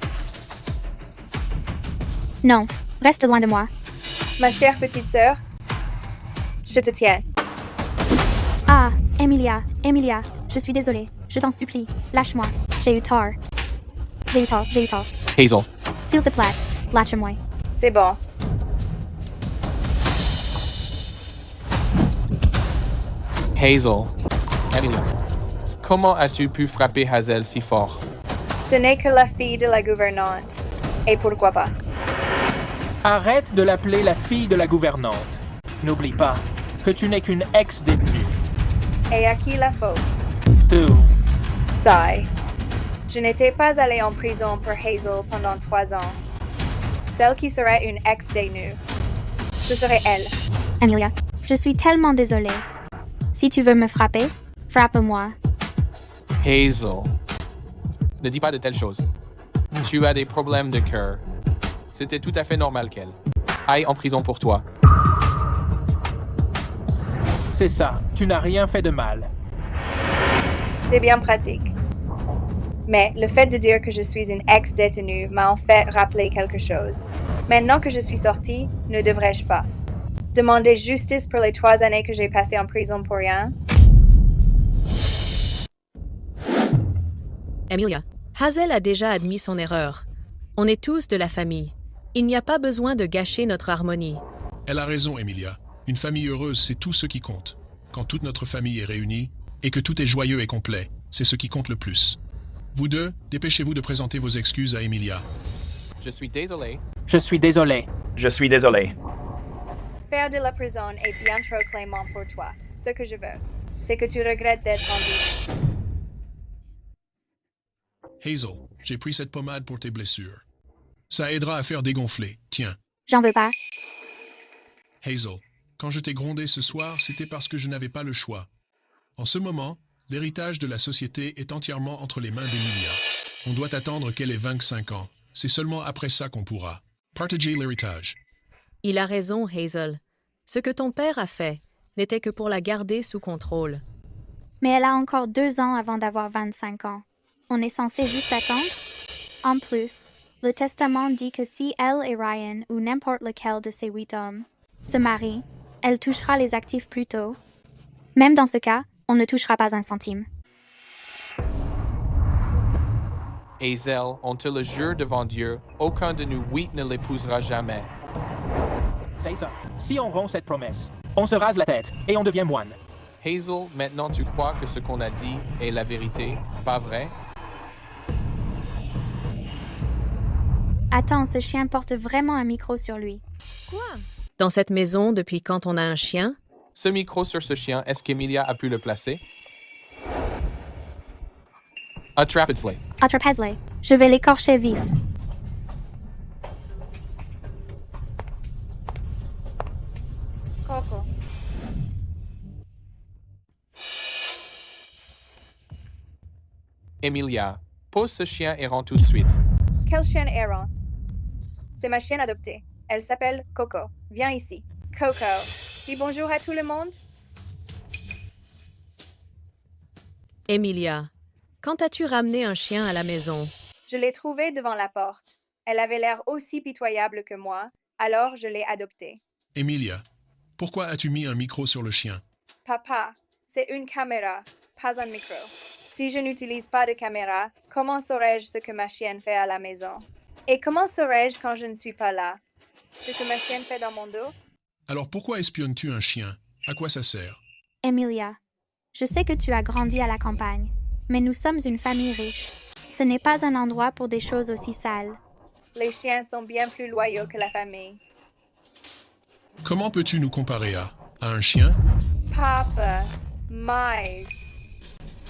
Non, reste loin de moi. Ma chère petite sœur, je te tiens. Ah, Emilia, je suis désolée. Je t'en supplie, lâche-moi. J'ai eu tort. Hazel. S'il te plaît, lâche-moi. C'est bon. Hazel. Emilia. Comment as-tu pu frapper Hazel si fort? Ce n'est que la fille de la gouvernante. Et pourquoi pas? Arrête de l'appeler la fille de la gouvernante. N'oublie pas que tu n'es qu'une ex-détenue. Et à qui la faute? Tout. Sigh. Je n'étais pas allée en prison pour Hazel pendant 3 ans. Celle qui serait une ex-détenue, ce serait elle. Emilia, je suis tellement désolée. Si tu veux me frapper, frappe-moi. Hazel. Ne dis pas de telles choses. Tu as des problèmes de cœur. C'était tout à fait normal qu'elle aille en prison pour toi. C'est ça, tu n'as rien fait de mal. C'est bien pratique. Mais le fait de dire que je suis une ex-détenue m'a en fait rappelé quelque chose. Maintenant que je suis sortie, ne devrais-je pas demander justice pour les 3 années que j'ai passées en prison pour rien? Emilia, Hazel a déjà admis son erreur. On est tous de la famille. Il n'y a pas besoin de gâcher notre harmonie. Elle a raison, Emilia. Une famille heureuse, c'est tout ce qui compte. Quand toute notre famille est réunie et que tout est joyeux et complet, c'est ce qui compte le plus. Vous deux, dépêchez-vous de présenter vos excuses à Emilia. Je suis désolé. Je suis désolé. Je suis désolé. Faire de la prison est bien trop clément pour toi. Ce que je veux, c'est que tu regrettes d'être rendu. Hazel, j'ai pris cette pommade pour tes blessures. Ça aidera à faire dégonfler. Tiens. J'en veux pas. Hazel, quand je t'ai grondé ce soir, c'était parce que je n'avais pas le choix. En ce moment, l'héritage de la société est entièrement entre les mains d'Emilia. On doit attendre qu'elle ait 25 ans. C'est seulement après ça qu'on pourra partager l'héritage. Il a raison, Hazel. Ce que ton père a fait n'était que pour la garder sous contrôle. Mais elle a encore 2 ans avant d'avoir 25 ans. On est censé juste attendre? En plus, le testament dit que si elle et Ryan, ou n'importe lequel de ces 8 hommes, se marient, elle touchera les actifs plus tôt. Même dans ce cas, on ne touchera pas un centime. Hazel, on te le jure devant Dieu, aucun de nous 8 ne l'épousera jamais. C'est ça. Si on rompt cette promesse, on se rase la tête et on devient moine. Hazel, maintenant tu crois que ce qu'on a dit est la vérité, pas vrai? Attends, ce chien porte vraiment un micro sur lui. Quoi? Dans cette maison, depuis quand on a un chien? Ce micro sur ce chien, est-ce qu'Emilia a pu le placer? Attrapez-le. Attrapez-le. Je vais l'écorcher vif. Coco. Emilia, pose ce chien errant tout de suite. Quel chien errant? C'est ma chienne adoptée. Elle s'appelle Coco. Viens ici. Coco. Dis bonjour à tout le monde. Emilia, quand as-tu ramené un chien à la maison? Je l'ai trouvée devant la porte. Elle avait l'air aussi pitoyable que moi, alors je l'ai adoptée. Emilia, pourquoi as-tu mis un micro sur le chien? Papa, c'est une caméra, pas un micro. Si je n'utilise pas de caméra, comment saurais-je ce que ma chienne fait à la maison? Et comment saurais-je quand je ne suis pas là? Ce que ma chienne fait dans mon dos? Alors pourquoi espionnes-tu un chien? À quoi ça sert? Emilia, je sais que tu as grandi à la campagne, mais nous sommes une famille riche. Ce n'est pas un endroit pour des choses aussi sales. Les chiens sont bien plus loyaux que la famille. Comment peux-tu nous comparer à un chien? Papa, mais...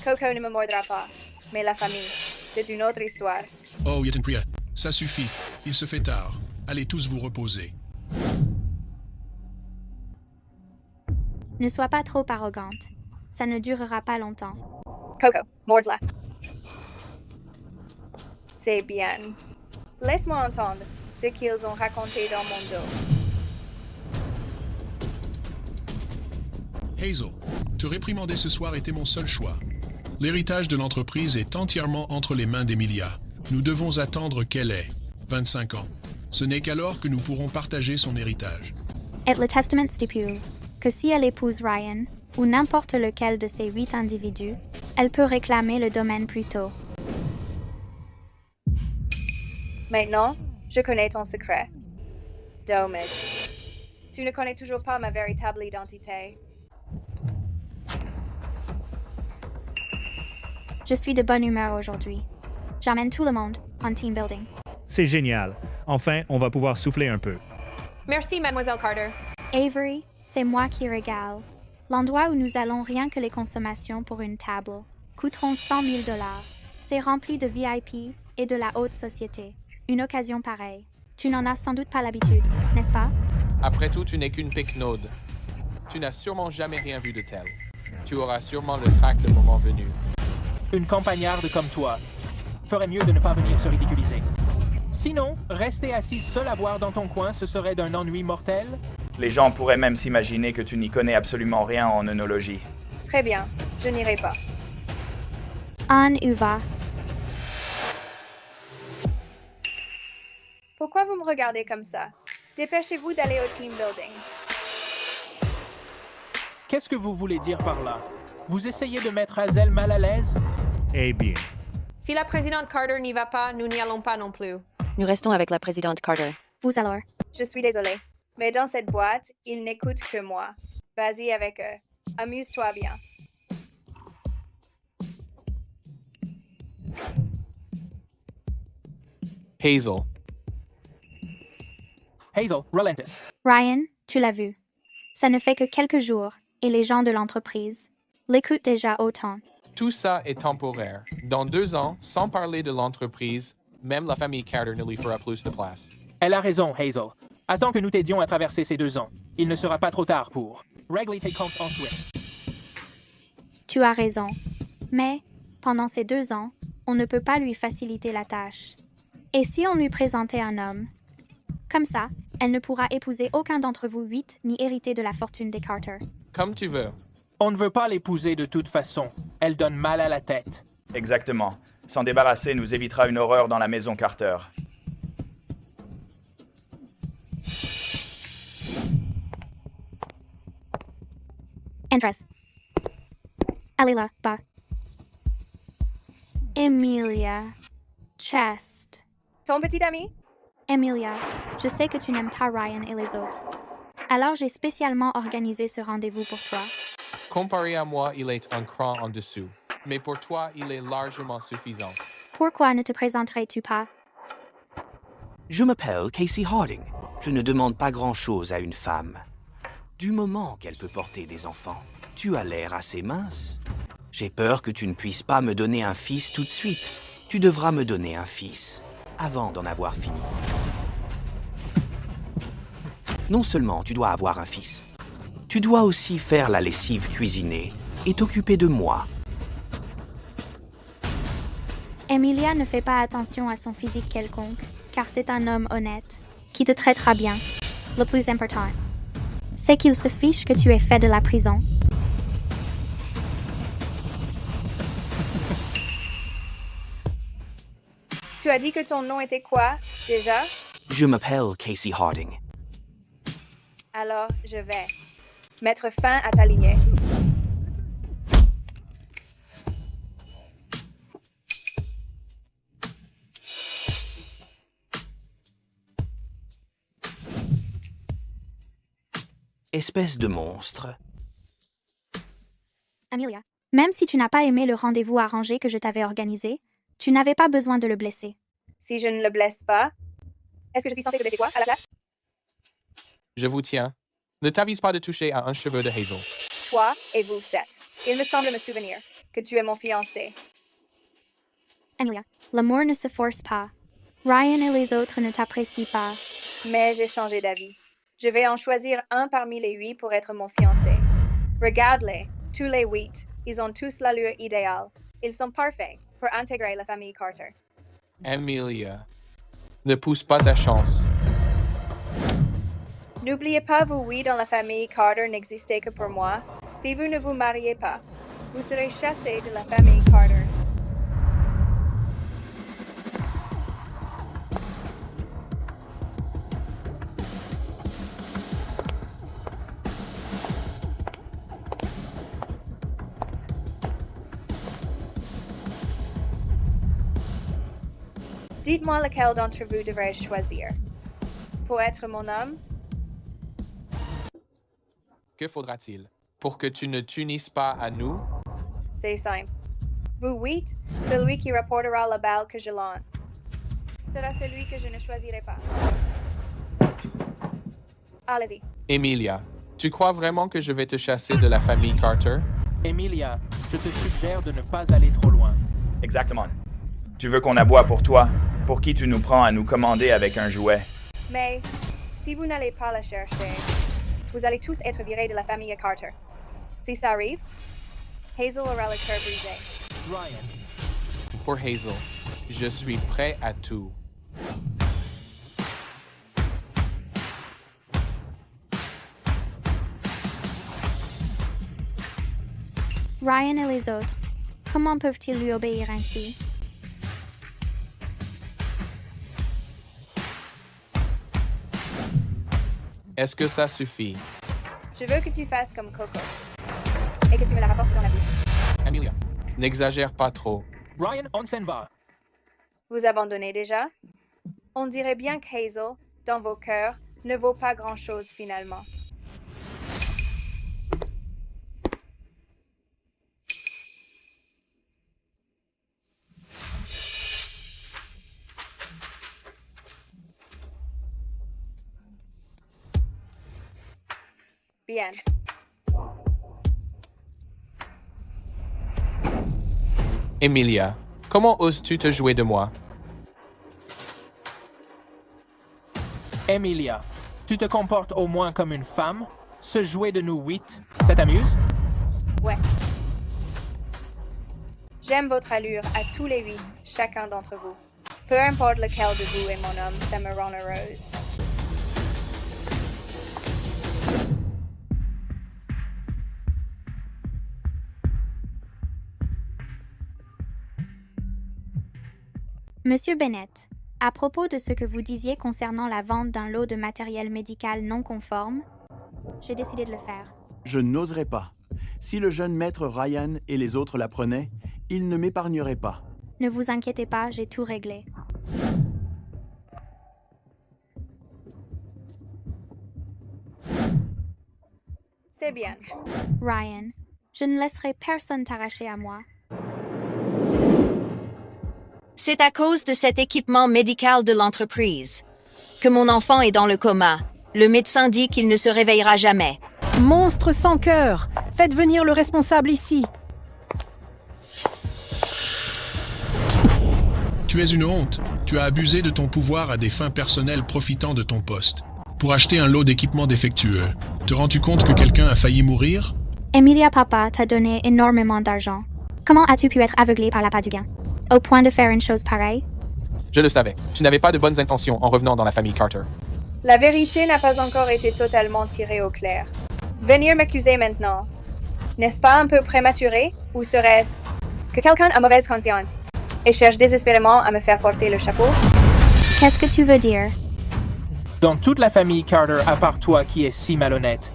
Coco ne me mordra pas, mais la famille, c'est une autre histoire. Oh, Yatenpriya, ça suffit. Il se fait tard. Allez tous vous reposer. Ne sois pas trop arrogante. Ça ne durera pas longtemps. Coco, mords-la. C'est bien. Laisse-moi entendre ce qu'ils ont raconté dans mon dos. Hazel, te réprimander ce soir était mon seul choix. L'héritage de l'entreprise est entièrement entre les mains d'Emilia. Nous devons attendre qu'elle ait 25 ans. Ce n'est qu'alors que nous pourrons partager son héritage. Et le testament stipule que si elle épouse Ryan, ou n'importe lequel de ces 8 individus, elle peut réclamer le domaine plus tôt. Maintenant, je connais ton secret. Dommage. Tu ne connais toujours pas ma véritable identité. Je suis de bonne humeur aujourd'hui. J'emmène tout le monde en team building. C'est génial. Enfin, on va pouvoir souffler un peu. Merci, Mademoiselle Carter. Avery, c'est moi qui régale. L'endroit où nous allons rien que les consommations pour une table coûteront 100 000 $. C'est rempli de VIP et de la haute société. Une occasion pareille. Tu n'en as sans doute pas l'habitude, n'est-ce pas? Après tout, tu n'es qu'une péquenaude. Tu n'as sûrement jamais rien vu de tel. Tu auras sûrement le trac le moment venu. Une campagnarde comme toi ferait mieux de ne pas venir se ridiculiser. Sinon, rester assis seul à boire dans ton coin, ce serait d'un ennui mortel. Les gens pourraient même s'imaginer que tu n'y connais absolument rien en œnologie. Très bien, je n'irai pas. En uva. Pourquoi vous me regardez comme ça? Dépêchez-vous d'aller au team building. Qu'est-ce que vous voulez dire par là? Vous essayez de mettre Hazel mal à l'aise? Eh bien. Si la présidente Carter n'y va pas, nous n'y allons pas non plus. Nous restons avec la présidente Carter. Vous alors? Je suis désolée, Mais dans cette boîte, ils n'écoutent que moi. Vas-y avec eux. Amuse-toi bien. Hazel. Hazel, relentis. Ryan, tu l'as vu. Ça ne fait que quelques jours, et les gens de l'entreprise l'écoutent déjà autant. Tout ça est temporaire. Dans 2 ans, sans parler de l'entreprise, même la famille Carter ne lui fera plus de place. Elle a raison, Hazel. Attends que nous t'aidions à traverser ces 2 ans. Il ne sera pas trop tard pour régler tes comptes ensuite. Tu as raison. Mais, pendant ces 2 ans, on ne peut pas lui faciliter la tâche. Et si on lui présentait un homme? Comme ça, elle ne pourra épouser aucun d'entre vous 8 ni hériter de la fortune des Carter. Comme tu veux. On ne veut pas l'épouser de toute façon. Elle donne mal à la tête. Exactement. S'en débarrasser nous évitera une horreur dans la maison Carter. Andreth. Allez là, bas. Emilia. Chest. Ton petit ami? Emilia, je sais que tu n'aimes pas Ryan et les autres. Alors j'ai spécialement organisé ce rendez-vous pour toi. Comparé à moi, il est un cran en dessous. Mais pour toi, il est largement suffisant. Pourquoi ne te présenterais-tu pas? Je m'appelle Casey Harding. Je ne demande pas grand-chose à une femme. Du moment qu'elle peut porter des enfants, tu as l'air assez mince. J'ai peur que tu ne puisses pas me donner un fils tout de suite. Tu devras me donner un fils, avant d'en avoir fini. Non seulement tu dois avoir un fils, tu dois aussi faire la lessive cuisinée et t'occuper de moi. Emilia ne fait pas attention à son physique quelconque, car c'est un homme honnête, qui te traitera bien. Le plus important, c'est qu'il se fiche que tu aies fait de la prison. Tu as dit que ton nom était quoi, déjà? Je m'appelle Casey Harding. Alors, je vais mettre fin à ta lignée. Espèce de monstre. Amelia, même si tu n'as pas aimé le rendez-vous arrangé que je t'avais organisé, tu n'avais pas besoin de le blesser. Si je ne le blesse pas, est-ce que je suis censée te blesser quoi à la place? Je vous tiens. Ne t'avise pas de toucher à un cheveu de Hazel. Toi et vous 7. Il me semble me souvenir que tu es mon fiancé. Amelia, l'amour ne se force pas. Ryan et les autres ne t'apprécient pas. Mais j'ai changé d'avis. Je vais en choisir un parmi les 8 pour être mon fiancé. Regarde-les, tous les 8. Ils ont tous l'allure idéale. Ils sont parfaits pour intégrer la famille Carter. Emilia, ne pousse pas ta chance. N'oubliez pas, vous 8 dans la famille Carter n'existez que pour moi. Si vous ne vous mariez pas, vous serez chassés de la famille Carter. Dites-moi lequel d'entre vous devrais-je choisir. Pour être mon homme? Que faudra-t-il pour que tu ne t'unisses pas à nous? C'est simple. Vous 8, celui qui rapportera la balle que je lance sera celui que je ne choisirai pas. Allez-y. Emilia, tu crois vraiment que je vais te chasser de la famille Carter? Emilia, je te suggère de ne pas aller trop loin. Exactement. Tu veux qu'on aboie pour toi? Pour qui tu nous prends à nous commander avec un jouet? Mais, si vous n'allez pas la chercher, vous allez tous être virés de la famille Carter. Si ça arrive, Hazel aura le cœur brisé. Ryan. Pour Hazel, je suis prêt à tout. Ryan et les autres, comment peuvent-ils lui obéir ainsi? Est-ce que ça suffit? Je veux que tu fasses comme Coco et que tu me la rapportes dans la bouche. Emilia, n'exagère pas trop. Ryan, on s'en va. Vous abandonnez déjà? On dirait bien que Hazel, dans vos cœurs, ne vaut pas grand-chose finalement. Bien. Emilia, comment oses-tu te jouer de moi? Emilia, tu te comportes au moins comme une femme? Se jouer de nous 8, ça t'amuse? Ouais. J'aime votre allure à tous les 8, chacun d'entre vous. Peu importe lequel de vous est mon homme, ça me rend heureuse. Monsieur Bennett, à propos de ce que vous disiez concernant la vente d'un lot de matériel médical non conforme, j'ai décidé de le faire. Je n'oserais pas. Si le jeune maître Ryan et les autres l'apprenaient, ils ne m'épargneraient pas. Ne vous inquiétez pas, j'ai tout réglé. C'est bien. Ryan, je ne laisserai personne t'arracher à moi. C'est à cause de cet équipement médical de l'entreprise que mon enfant est dans le coma. Le médecin dit qu'il ne se réveillera jamais. Monstre sans cœur! Faites venir le responsable ici. Tu es une honte. Tu as abusé de ton pouvoir à des fins personnelles profitant de ton poste. Pour acheter un lot d'équipements défectueux. Te rends-tu compte que quelqu'un a failli mourir? Emilia Papa t'a donné énormément d'argent. Comment as-tu pu être aveuglé par l'appât du gain? Au point de faire une chose pareille? Je le savais. Tu n'avais pas de bonnes intentions en revenant dans la famille Carter. La vérité n'a pas encore été totalement tirée au clair. Venir m'accuser maintenant, n'est-ce pas un peu prématuré? Ou serait-ce que quelqu'un a mauvaise conscience et cherche désespérément à me faire porter le chapeau? Qu'est-ce que tu veux dire? Dans toute la famille Carter, à part toi qui es si malhonnête,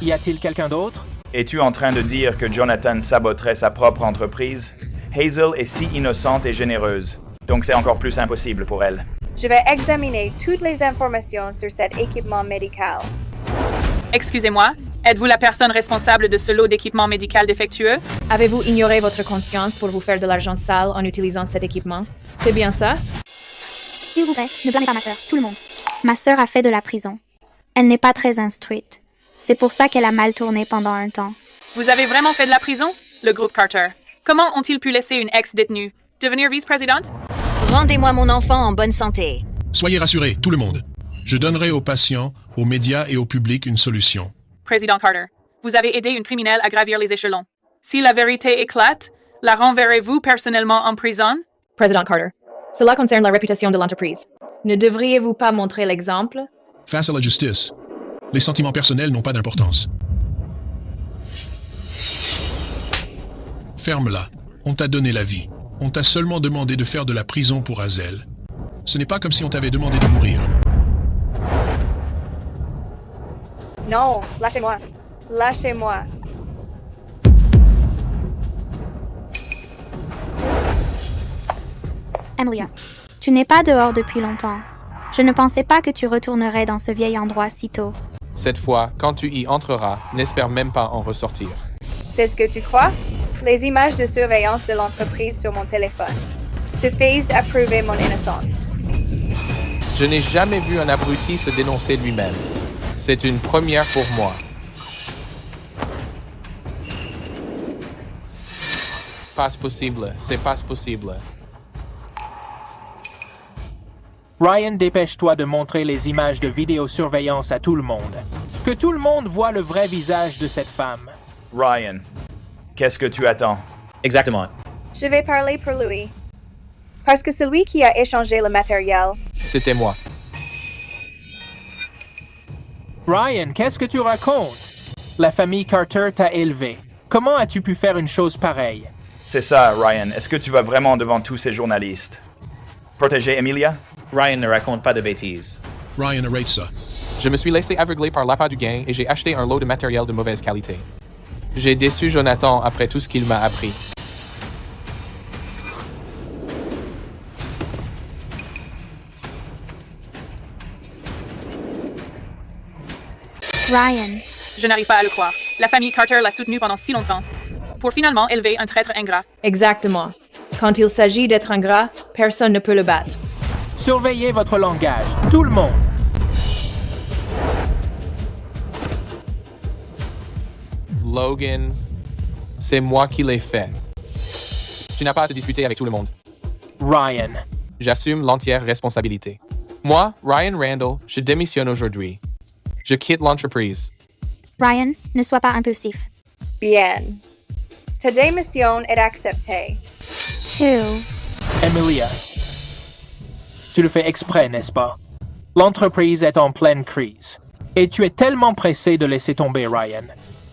y a-t-il quelqu'un d'autre? Es-tu en train de dire que Jonathan saboterait sa propre entreprise? Hazel est si innocente et généreuse, donc c'est encore plus impossible pour elle. Je vais examiner toutes les informations sur cet équipement médical. Excusez-moi, êtes-vous la personne responsable de ce lot d'équipement médical défectueux? Avez-vous ignoré votre conscience pour vous faire de l'argent sale en utilisant cet équipement? C'est bien ça? S'il vous plaît, ne blâmez pas ma sœur, tout le monde. Ma sœur a fait de la prison. Elle n'est pas très instruite. C'est pour ça qu'elle a mal tourné pendant un temps. Vous avez vraiment fait de la prison? Le groupe Carter. Comment ont-ils pu laisser une ex-détenue devenir vice-présidente? Rendez-moi mon enfant en bonne santé. Soyez rassurés, tout le monde. Je donnerai aux patients, aux médias et au public une solution. Président Carter, vous avez aidé une criminelle à gravir les échelons. Si la vérité éclate, la renverrez-vous personnellement en prison? Président Carter, cela concerne la réputation de l'entreprise. Ne devriez-vous pas montrer l'exemple? Face à la justice, les sentiments personnels n'ont pas d'importance. Ferme-la. On t'a donné la vie. On t'a seulement demandé de faire de la prison pour Hazel. Ce n'est pas comme si on t'avait demandé de mourir. Non, lâchez-moi. Lâchez-moi. Emilia, tu n'es pas dehors depuis longtemps. Je ne pensais pas que tu retournerais dans ce vieil endroit si tôt. Cette fois, quand tu y entreras, n'espère même pas en ressortir. C'est ce que tu crois? Les images de surveillance de l'entreprise sur mon téléphone suffisent à prouver mon innocence. Je n'ai jamais vu un abruti se dénoncer lui-même. C'est une première pour moi. Pas possible, c'est pas possible. Ryan, dépêche-toi de montrer les images de vidéosurveillance à tout le monde. Que tout le monde voit le vrai visage de cette femme. Ryan, qu'est-ce que tu attends? Exactement. Je vais parler pour lui. Parce que celui qui a échangé le matériel. C'était moi. Ryan, qu'est-ce que tu racontes? La famille Carter t'a élevé. Comment as-tu pu faire une chose pareille? C'est ça, Ryan. Est-ce que tu vas vraiment devant tous ces journalistes? Protéger Emilia? Ryan ne raconte pas de bêtises. Ryan, arrête ça. Je me suis laissé aveugler par l'appât du gain et j'ai acheté un lot de matériel de mauvaise qualité. J'ai déçu Jonathan après tout ce qu'il m'a appris. Ryan. Je n'arrive pas à le croire. La famille Carter l'a soutenu pendant si longtemps, pour finalement élever un traître ingrat. Exactement. Quand il s'agit d'être ingrat, personne ne peut le battre. Surveillez votre langage, tout le monde. Logan, c'est moi qui l'ai fait. Tu n'as pas à te disputer avec tout le monde. Ryan. J'assume l'entière responsabilité. Moi, Ryan Randall, je démissionne aujourd'hui. Je quitte l'entreprise. Ryan, ne sois pas impulsif. Bien. Ta démission est acceptée. Emilia. Tu le fais exprès, n'est-ce pas? L'entreprise est en pleine crise. Et tu es tellement pressé de laisser tomber Ryan.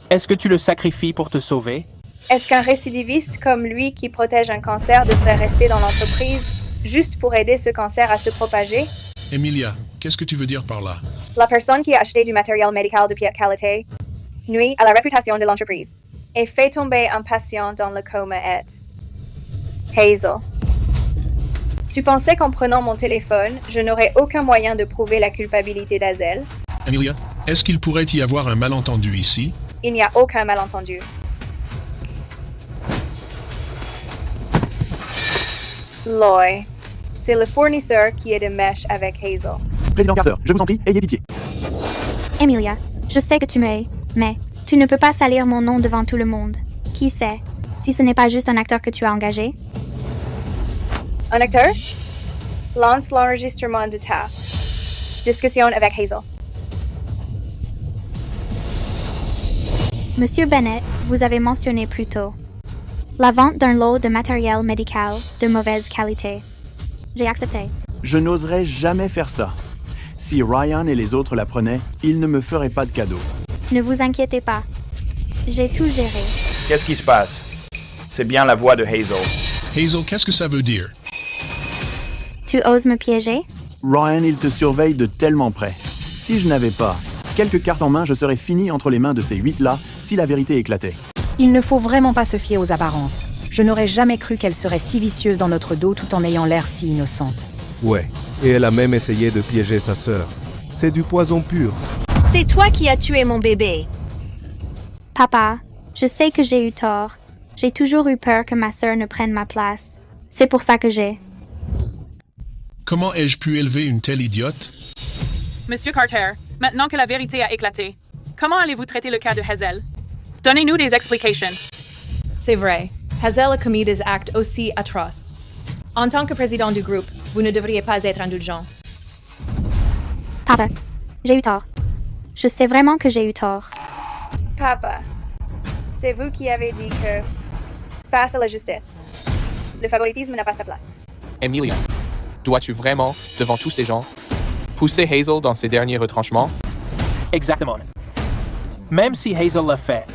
Est-ce que tu le sacrifies pour te sauver? Est-ce qu'un récidiviste comme lui qui protège un cancer devrait rester dans l'entreprise juste pour aider ce cancer à se propager? Emilia, qu'est-ce que tu veux dire par là? La personne qui a acheté du matériel médical de piètre qualité nuit à la réputation de l'entreprise et fait tomber un patient dans le coma est Hazel. Tu pensais qu'en prenant mon téléphone, je n'aurais aucun moyen de prouver la culpabilité d'Hazel? Emilia, est-ce qu'il pourrait y avoir un malentendu ici? Il n'y a aucun malentendu. Loy, c'est le fournisseur qui est de mèche avec Hazel. Président Carter, je vous en prie, ayez pitié. Emilia, je sais que tu m'aimes, mais tu ne peux pas salir mon nom devant tout le monde. Qui sait, si ce n'est pas juste un acteur que tu as engagé? Un acteur? Lance l'enregistrement de ta discussion avec Hazel. Monsieur Bennett, vous avez mentionné plus tôt la vente d'un lot de matériel médical de mauvaise qualité. J'ai accepté. Je n'oserais jamais faire ça. Si Ryan et les autres la prenaient, ils ne me feraient pas de cadeau. Ne vous inquiétez pas. J'ai tout géré. Qu'est-ce qui se passe? C'est bien la voix de Hazel. Hazel, qu'est-ce que ça veut dire? Tu oses me piéger? Ryan, il te surveille de tellement près. Si je n'avais pas quelques cartes en main, je serais fini entre les mains de ces 8-là si la vérité éclatait. Il ne faut vraiment pas se fier aux apparences. Je n'aurais jamais cru qu'elle serait si vicieuse dans notre dos tout en ayant l'air si innocente. Ouais, et elle a même essayé de piéger sa sœur. C'est du poison pur. C'est toi qui as tué mon bébé. Papa, je sais que j'ai eu tort. J'ai toujours eu peur que ma sœur ne prenne ma place. C'est pour ça que j'ai... Comment ai-je pu élever une telle idiote? Monsieur Carter, maintenant que la vérité a éclaté, comment allez-vous traiter le cas de Hazel? Donnez-nous des explications. C'est vrai. Hazel a commis des actes aussi atroces. En tant que président du groupe, vous ne devriez pas être indulgent. Papa, j'ai eu tort. Je sais vraiment que j'ai eu tort. Papa, c'est vous qui avez dit que, face à la justice, le favoritisme n'a pas sa place. Emilia, dois-tu vraiment, devant tous ces gens, pousser Hazel dans ses derniers retranchements? Exactement. Même si Hazel l'a fait,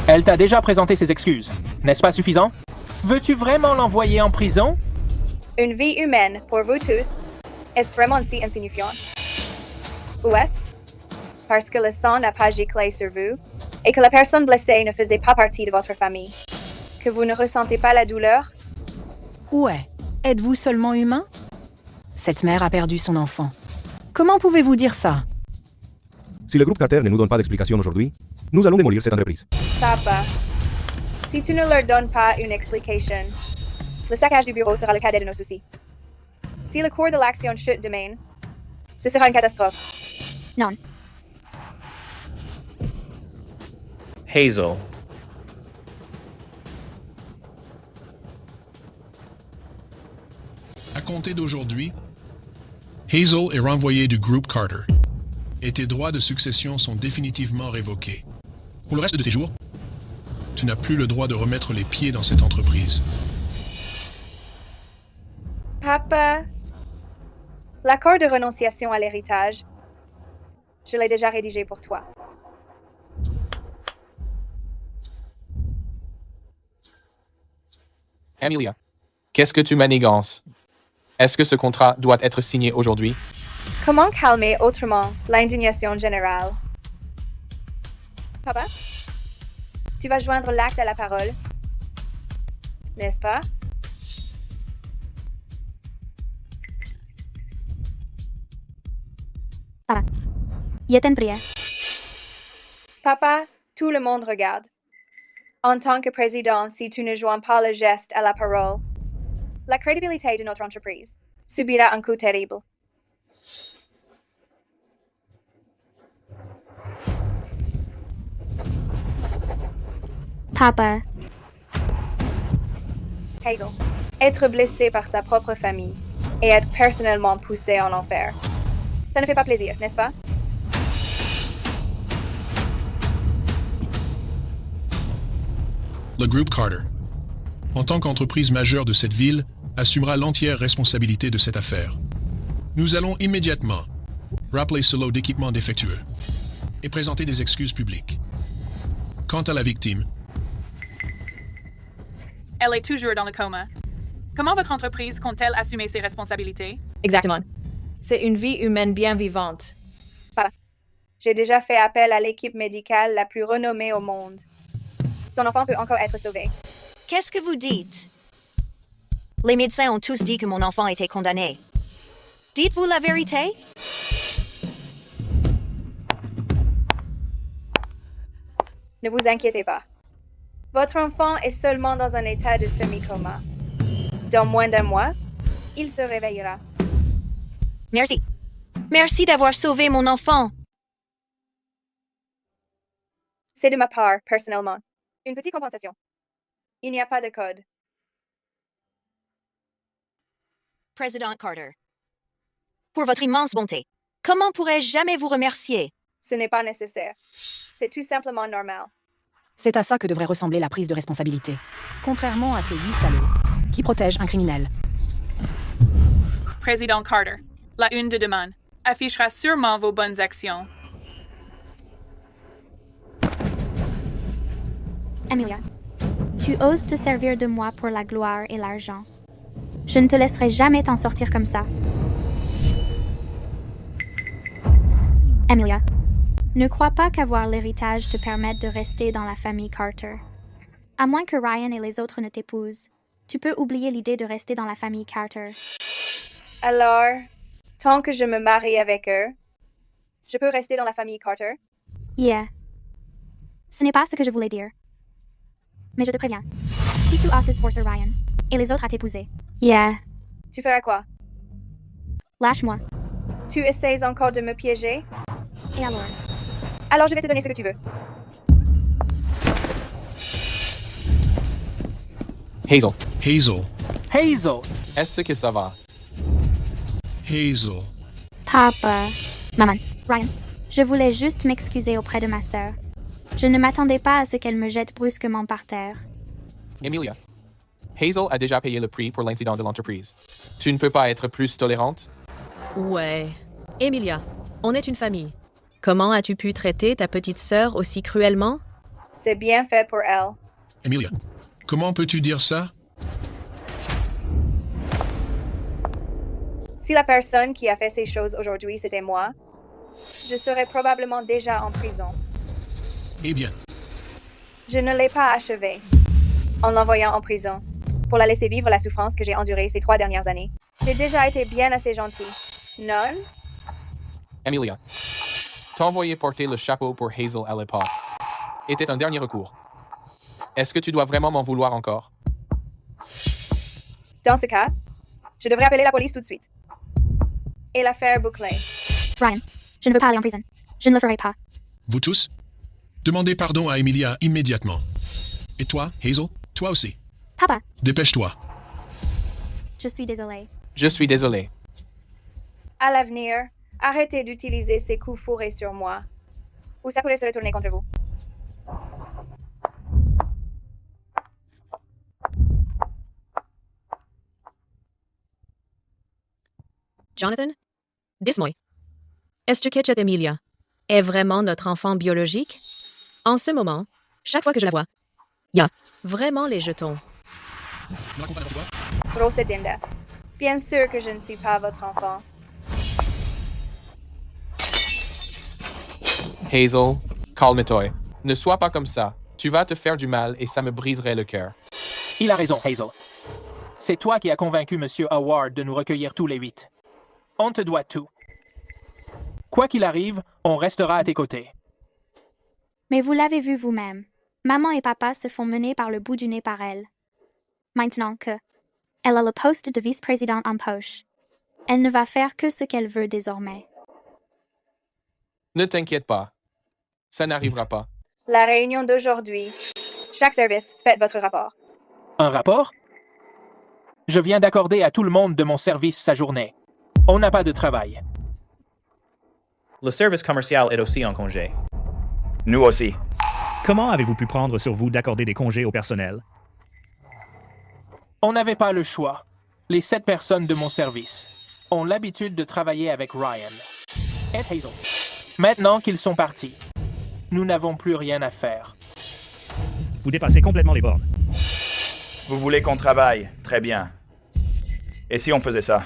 elle t'a déjà présenté ses excuses. N'est-ce pas suffisant? Veux-tu vraiment l'envoyer en prison? Une vie humaine, pour vous tous, est vraiment si insignifiant? Ou est-ce parce que le sang n'a pas giclé sur vous et que la personne blessée ne faisait pas partie de votre famille, que vous ne ressentez pas la douleur? Ouais. Êtes-vous seulement humain? Cette mère a perdu son enfant. Comment pouvez-vous dire ça? Si le groupe Carter ne nous donne pas d'explication aujourd'hui, nous allons démolir cette entreprise. Papa, si tu ne leur donnes pas une explication, le saccage du bureau sera le cadet de nos soucis. Si le cours de l'action chute demain, ce sera une catastrophe. Non. Hazel. À compter d'aujourd'hui, Hazel est renvoyée du groupe Carter et tes droits de succession sont définitivement révoqués. Pour le reste de tes jours, tu n'as plus le droit de remettre les pieds dans cette entreprise. Papa, l'accord de renonciation à l'héritage, je l'ai déjà rédigé pour toi. Emilia, qu'est-ce que tu manigances? Est-ce que ce contrat doit être signé aujourd'hui? Comment calmer autrement l'indignation générale? Papa, tu vas joindre l'acte à la parole, n'est-ce pas? Papa, je t'en prie. Papa, tout le monde regarde. En tant que président, si tu ne joins pas le geste à la parole, la crédibilité de notre entreprise subira un coup terrible. Papa, Hazel, être blessé par sa propre famille et être personnellement poussé en enfer. Ça ne fait pas plaisir, n'est-ce pas? Le groupe Carter, en tant qu'entreprise majeure de cette ville, assumera l'entière responsabilité de cette affaire. Nous allons immédiatement rappeler ce lot d'équipements défectueux et présenter des excuses publiques. Quant à la victime, Elle est toujours dans le coma. Comment votre entreprise compte-t-elle assumer ses responsabilités? Exactement. C'est une vie humaine bien vivante. Voilà. J'ai déjà fait appel à l'équipe médicale la plus renommée au monde. Son enfant peut encore être sauvé. Qu'est-ce que vous dites? Les médecins ont tous dit que mon enfant était condamné. Dites-vous la vérité? Ne vous inquiétez pas. Votre enfant est seulement dans un état de semi-coma. Dans moins d'un mois, il se réveillera. Merci. Merci d'avoir sauvé mon enfant. C'est de ma part, personnellement. Une petite compensation. Il n'y a pas de code. Président Carter. Pour votre immense bonté, comment pourrais-je jamais vous remercier? Ce n'est pas nécessaire. C'est tout simplement normal. C'est à ça que devrait ressembler la prise de responsabilité. Contrairement à ces 8 salauds qui protègent un criminel. Président Carter, la une de demain affichera sûrement vos bonnes actions. Emilia, tu oses te servir de moi pour la gloire et l'argent. Je ne te laisserai jamais t'en sortir comme ça. Emilia, ne crois pas qu'avoir l'héritage te permette de rester dans la famille Carter. À moins que Ryan et les autres ne t'épousent, tu peux oublier l'idée de rester dans la famille Carter. Alors, tant que je me marie avec eux, je peux rester dans la famille Carter? Yeah. Ce n'est pas ce que je voulais dire. Mais je te préviens. Si tu as forcer Ryan et les autres à t'épouser, yeah. Tu feras quoi? Lâche-moi. Tu essaies encore de me piéger? Et alors? Alors je vais te donner ce que tu veux. Hazel. Hazel. Hazel! Est-ce que ça va? Hazel. Papa. Maman. Ryan. Je voulais juste m'excuser auprès de ma sœur. Je ne m'attendais pas à ce qu'elle me jette brusquement par terre. Emilia. Hazel a déjà payé le prix pour l'incident de l'entreprise. Tu ne peux pas être plus tolérante? Ouais. Emilia, on est une famille. Comment as-tu pu traiter ta petite sœur aussi cruellement? C'est bien fait pour elle. Emilia, comment peux-tu dire ça? Si la personne qui a fait ces choses aujourd'hui, c'était moi, je serais probablement déjà en prison. Eh bien, Je ne l'ai pas achevée en l'envoyant en prison pour la laisser vivre la souffrance que j'ai endurée ces 3 dernières années. J'ai déjà été bien assez gentille. Non? Emilia. T'envoyer porter le chapeau pour Hazel à l'époque était un dernier recours. Est-ce que tu dois vraiment m'en vouloir encore? Dans ce cas, je devrais appeler la police tout de suite. Et l'affaire bouclée. Ryan, je ne veux pas aller en prison. Je ne le ferai pas. vous tous, demandez pardon à Emilia immédiatement. Et toi, Hazel, toi aussi. Papa, Dépêche-toi. je suis désolée. Je suis désolé. À l'avenir, arrêtez d'utiliser ces coups fourrés sur moi, ou ça pourrait se retourner contre vous. Jonathan? Dis-moi. Est-ce que cette Emilia est vraiment notre enfant biologique? En ce moment, chaque fois que je la vois, il y a vraiment les jetons. Rosedinda, bien sûr que je ne suis pas votre enfant. Hazel, calme-toi. Ne sois pas comme ça. Tu vas te faire du mal et ça me briserait le cœur. Il a raison, Hazel. C'est toi qui as convaincu M. Howard de nous recueillir tous les 8. On te doit tout. Quoi qu'il arrive, on restera à tes côtés. Mais vous l'avez vu vous-même. Maman et papa se font mener par le bout du nez par elle. Maintenant que elle a le poste de vice-présidente en poche, elle ne va faire que ce qu'elle veut désormais. Ne t'inquiète pas. Ça n'arrivera pas. La réunion d'aujourd'hui. Chaque service, faites votre rapport. Un rapport? Je viens d'accorder à tout le monde de mon service sa journée. On n'a pas de travail. Le service commercial est aussi en congé. Nous aussi. Comment avez-vous pu prendre sur vous d'accorder des congés au personnel? On n'avait pas le choix. Les 7 personnes de mon service ont l'habitude de travailler avec Ryan et Hazel. Maintenant qu'ils sont partis, nous n'avons plus rien à faire. Vous dépassez complètement les bornes. Vous voulez qu'on travaille? Très bien. Et si on faisait ça?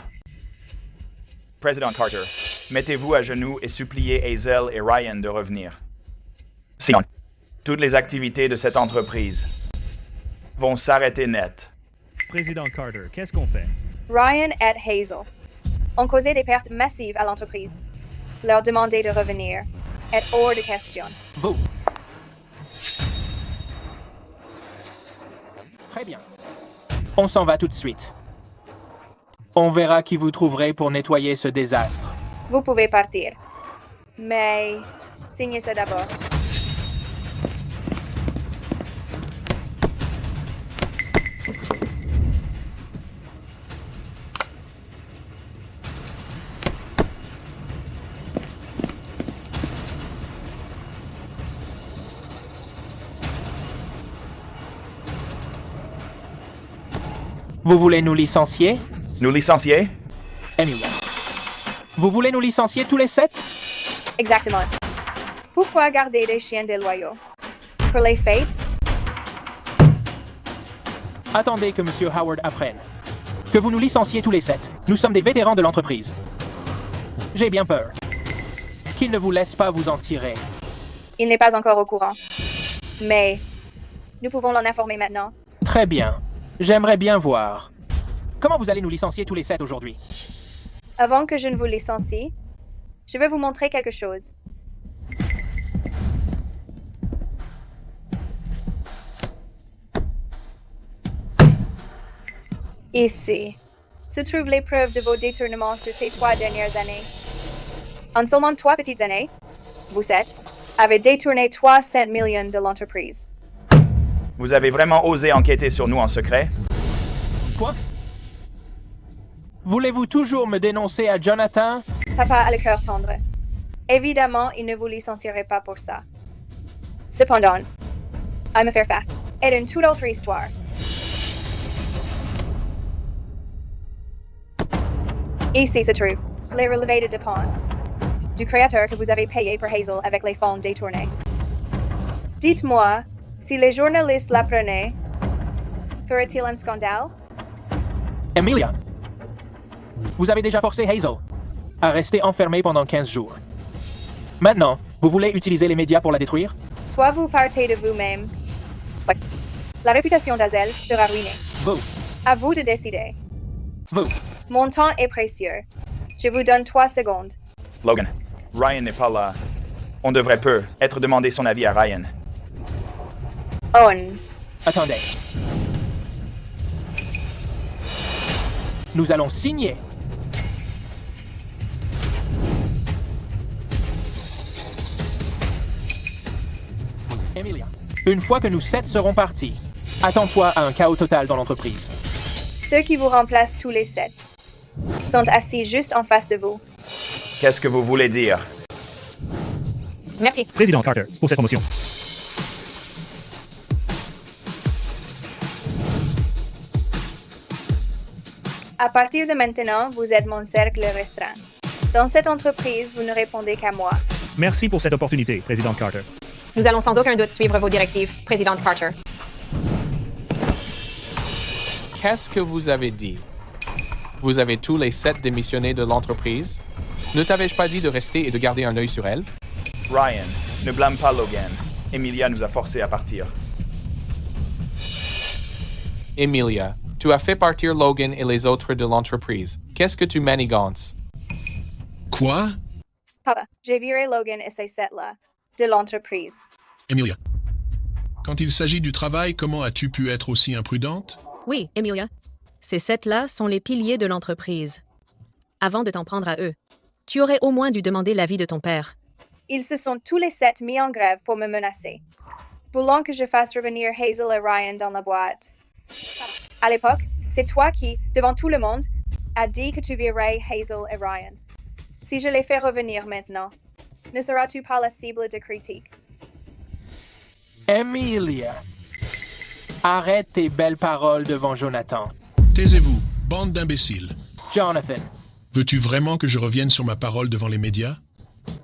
Président Carter, mettez-vous à genoux et suppliez Hazel et Ryan de revenir. Sinon, toutes les activités de cette entreprise vont s'arrêter net. Président Carter, qu'est-ce qu'on fait? Ryan et Hazel ont causé des pertes massives à l'entreprise. Leur demander de revenir est hors de question. Vous. Très bien. On s'en va tout de suite. On verra qui vous trouverez pour nettoyer ce désastre. Vous pouvez partir. Mais signez ça d'abord. Vous voulez nous licencier? Nous licencier? Emilia. Vous voulez nous licencier tous les 7? Exactement. Pourquoi garder des chiens déloyaux? Pour les fêtes? Attendez que M. Howard apprenne. Que vous nous licenciez tous les 7. Nous sommes des vétérans de l'entreprise. J'ai bien peur. Qu'il ne vous laisse pas vous en tirer. Il n'est pas encore au courant. Mais nous pouvons l'en informer maintenant. Très bien. J'aimerais bien voir. Comment vous allez nous licencier tous les 7 aujourd'hui? Avant que je ne vous licencie, je vais vous montrer quelque chose. Ici se trouvent les preuves de vos détournements sur ces 3 dernières années. En seulement 3 petites années, vous 7 avez détourné 300 millions de l'entreprise. Vous avez vraiment osé enquêter sur nous en secret? Quoi? Voulez-vous toujours me dénoncer à Jonathan? Papa a le cœur tendre. Évidemment, il ne vous licencierait pas pour ça. Cependant, à me faire face est une toute autre histoire. Ici se trouvent les relevés de dépenses du créateur que vous avez payé pour Hazel avec les fonds détournés. Dites-moi, si les journalistes l'apprenaient, ferait-il un scandale? Emilia, vous avez déjà forcé Hazel à rester enfermée pendant 15 jours. Maintenant, vous voulez utiliser les médias pour la détruire? Soit vous partez de vous-même, soit la réputation d'Hazel sera ruinée. Vous. À vous de décider. Vous. Mon temps est précieux. Je vous donne 3 secondes. Logan, Ryan n'est pas là. On devrait peu être demandé son avis à Ryan. Attendez. Nous allons signer. Emilia, une fois que nous 7 serons partis, attends-toi à un chaos total dans l'entreprise. Ceux qui vous remplacent tous les 7 sont assis juste en face de vous. Qu'est-ce que vous voulez dire? Merci. Président Carter, pour cette promotion. À partir de maintenant, vous êtes mon cercle restreint. Dans cette entreprise, vous ne répondez qu'à moi. Merci pour cette opportunité, Président Carter. Nous allons sans aucun doute suivre vos directives, Président Carter. Qu'est-ce que vous avez dit? Vous avez tous les 7 démissionné de l'entreprise? Ne t'avais-je pas dit de rester et de garder un œil sur elle? Ryan, ne blâme pas Logan. Emilia nous a forcés à partir. Emilia, tu as fait partir Logan et les autres de l'entreprise. Qu'est-ce que tu manigances? Quoi? Papa, j'ai viré Logan et ces 7-là de l'entreprise. Emilia. Quand il s'agit du travail, comment as-tu pu être aussi imprudente? Oui, Emilia. Ces 7-là sont les piliers de l'entreprise. Avant de t'en prendre à eux, tu aurais au moins dû demander l'avis de ton père. Ils se sont tous les 7 mis en grève pour me menacer, voulant que je fasse revenir Hazel et Ryan dans la boîte. À l'époque, c'est toi qui, devant tout le monde, as dit que tu virerais Hazel et Ryan. Si je les fais revenir maintenant, ne seras-tu pas la cible de critiques? Emilia, arrête tes belles paroles devant Jonathan. Taisez-vous, bande d'imbéciles. Jonathan. Veux-tu vraiment que je revienne sur ma parole devant les médias?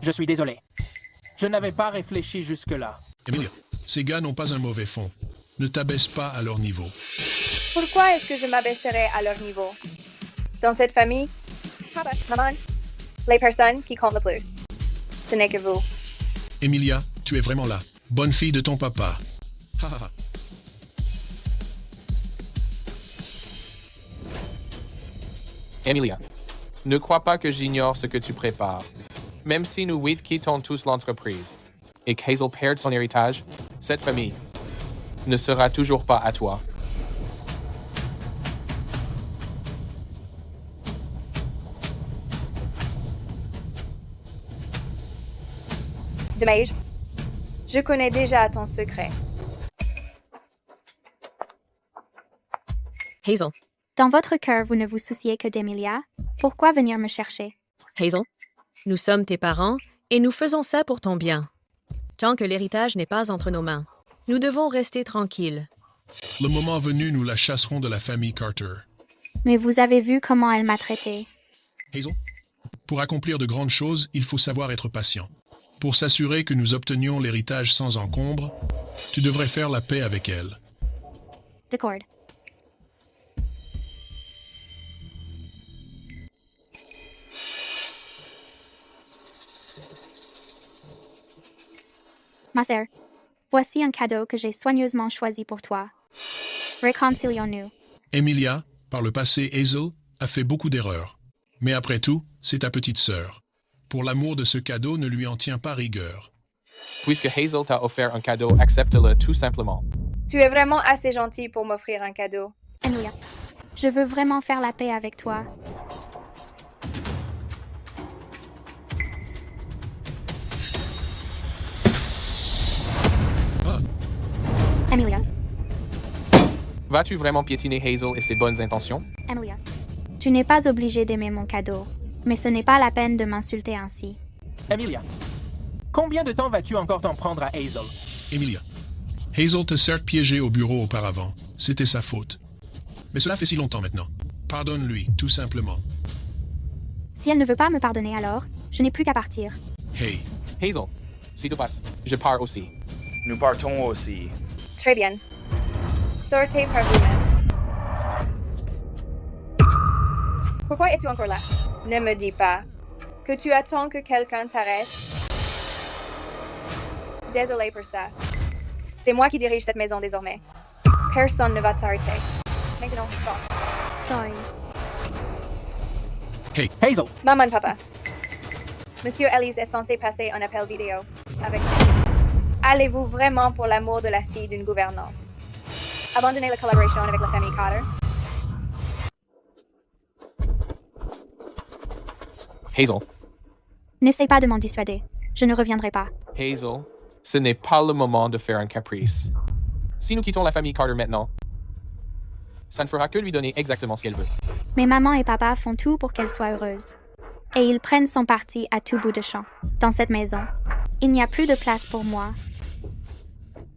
Je suis désolé. Je n'avais pas réfléchi jusque-là. Emilia, ces gars n'ont pas un mauvais fond. Ne t'abaisse pas à leur niveau. Pourquoi est-ce que je m'abaisserais à leur niveau? Dans cette famille, papa, maman, les personnes qui comptent le plus, ce n'est que vous. Emilia, tu es vraiment là. Bonne fille de ton papa. Ha ha ha. Emilia, ne crois pas que j'ignore ce que tu prépares. Même si nous 8 quittons tous l'entreprise et qu'Hazel perde son héritage, cette famille ne sera toujours pas à toi. Dommage. Je connais déjà ton secret. Hazel. Dans votre cœur, vous ne vous souciez que d'Emilia. Pourquoi venir me chercher? Hazel, nous sommes tes parents et nous faisons ça pour ton bien. Tant que l'héritage n'est pas entre nos mains, nous devons rester tranquilles. Le moment venu, nous la chasserons de la famille Carter. Mais vous avez vu comment elle m'a traité. Hazel, pour accomplir de grandes choses, il faut savoir être patient. Pour s'assurer que nous obtenions l'héritage sans encombre, tu devrais faire la paix avec elle. D'accord. Ma sœur, voici un cadeau que j'ai soigneusement choisi pour toi. Réconcilions-nous. Emilia, par le passé, Hazel a fait beaucoup d'erreurs. Mais après tout, c'est ta petite sœur. Pour l'amour de ce cadeau, ne lui en tiens pas rigueur. Puisque Hazel t'a offert un cadeau, accepte-le tout simplement. Tu es vraiment assez gentil pour m'offrir un cadeau. Emilia, je veux vraiment faire la paix avec toi. Emilia. Vas-tu vraiment piétiner Hazel et ses bonnes intentions? Emilia, tu n'es pas obligée d'aimer mon cadeau, mais ce n'est pas la peine de m'insulter ainsi. Emilia, combien de temps vas-tu encore t'en prendre à Hazel? Emilia, Hazel t'a certes piégé au bureau auparavant. C'était sa faute. Mais cela fait si longtemps maintenant. Pardonne-lui, tout simplement. Si elle ne veut pas me pardonner alors, je n'ai plus qu'à partir. Hey. Hazel, si tu passes, je pars aussi. Nous partons aussi. Très bien. Sortez par vous-même. Pourquoi es-tu encore là? Ne me dis pas que tu attends que quelqu'un t'arrête. Désolé pour ça. C'est moi qui dirige cette maison désormais. Personne ne va t'arrêter. Maintenant, sors. Sorry. Hey. Hazel. Maman, papa. Monsieur Ellis est censé passer un appel vidéo avec nous. Allez-vous vraiment pour l'amour de la fille d'une gouvernante? Abandonnez la collaboration avec la famille Carter. Hazel. N'essaie pas de m'en dissuader. Je ne reviendrai pas. Hazel, ce n'est pas le moment de faire un caprice. Si nous quittons la famille Carter maintenant, ça ne fera que lui donner exactement ce qu'elle veut. Mais maman et papa font tout pour qu'elle soit heureuse. Et ils prennent son parti à tout bout de champ. Dans cette maison, il n'y a plus de place pour moi.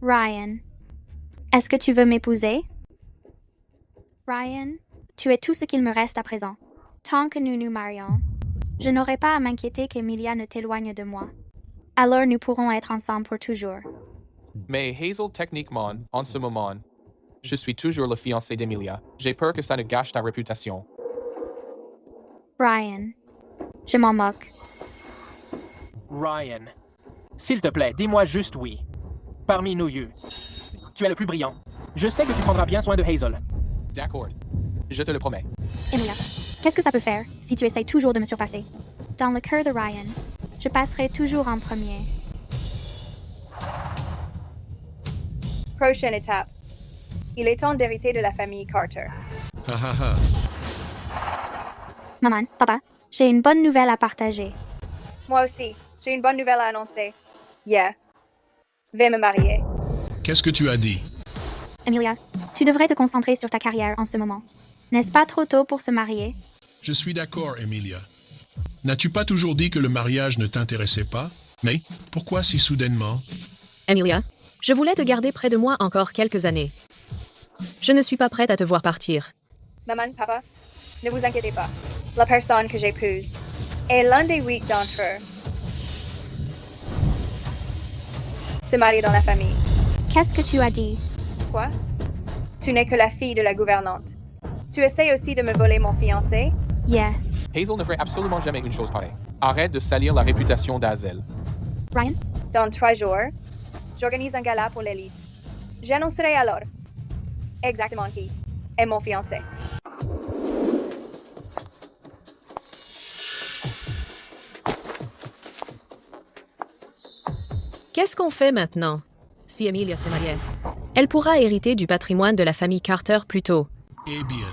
Ryan, est-ce que tu veux m'épouser? Ryan, tu es tout ce qu'il me reste à présent. Tant que nous nous marions, je n'aurai pas à m'inquiéter qu'Emilia ne t'éloigne de moi. Alors nous pourrons être ensemble pour toujours. Mais Hazel, techniquement, en ce moment, je suis toujours le fiancé d'Emilia. J'ai peur que ça ne gâche ta réputation. Ryan, je m'en moque. Ryan, s'il te plaît, dis-moi juste oui. Parmi nous yeux, tu es le plus brillant. Je sais que tu prendras bien soin de Hazel. D'accord. Je te le promets. Emilia, qu'est-ce que ça peut faire si tu essayes toujours de me surpasser? Dans le cœur de Ryan, je passerai toujours en premier. Prochaine étape. Il est temps d'hériter de la famille Carter. Ha ha ha. Maman, papa, j'ai une bonne nouvelle à partager. Moi aussi, j'ai une bonne nouvelle à annoncer. Yeah. Vais me marier. Qu'est-ce que tu as dit? Emilia, tu devrais te concentrer sur ta carrière en ce moment. N'est-ce pas trop tôt pour se marier? Je suis d'accord, Emilia. N'as-tu pas toujours dit que le mariage ne t'intéressait pas? Mais pourquoi si soudainement? Emilia, je voulais te garder près de moi encore quelques années. Je ne suis pas prête à te voir partir. Maman, papa, ne vous inquiétez pas. La personne que j'épouse est l'un des 8 d'entre eux. Se marier dans la famille. Qu'est-ce que tu as dit? Quoi? Tu n'es que la fille de la gouvernante. Tu essaies aussi de me voler mon fiancé? Yeah. Hazel ne ferait absolument jamais une chose pareille. Arrête de salir la réputation d'Hazel. Ryan? Dans 3 jours, j'organise un gala pour l'élite. J'annoncerai alors exactement qui est mon fiancé. Qu'est-ce qu'on fait maintenant? Si Emilia se mariait, elle pourra hériter du patrimoine de la famille Carter plus tôt. Eh bien.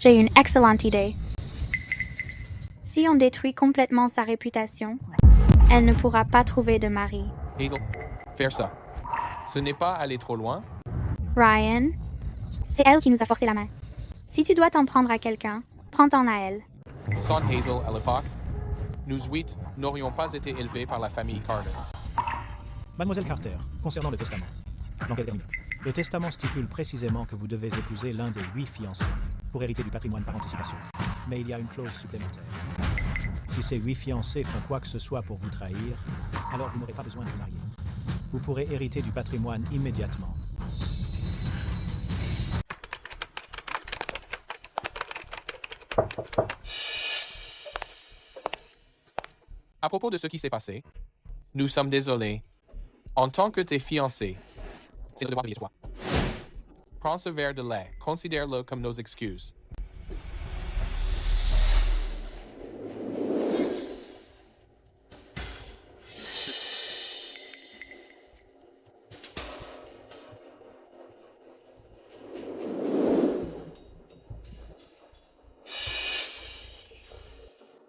J'ai une excellente idée. Si on détruit complètement sa réputation, elle ne pourra pas trouver de mari. Hazel, faire ça. Ce n'est pas aller trop loin. Ryan, c'est elle qui nous a forcé la main. Si tu dois t'en prendre à quelqu'un, prends-t'en à elle. Sans Hazel à l'époque, nous 8 n'aurions pas été élevés par la famille Carter. Mademoiselle Carter, concernant le testament. L'enquête terminée. Le testament stipule précisément que vous devez épouser l'un des 8 fiancés pour hériter du patrimoine par anticipation. Mais il y a une clause supplémentaire. Si ces 8 fiancés font quoi que ce soit pour vous trahir, alors vous n'aurez pas besoin de vous marier. Vous pourrez hériter du patrimoine immédiatement. À propos de ce qui s'est passé, nous sommes désolés. En tant que tes fiancés, c'est le devoir de toi. Prends ce verre de lait, considère-le comme nos excuses.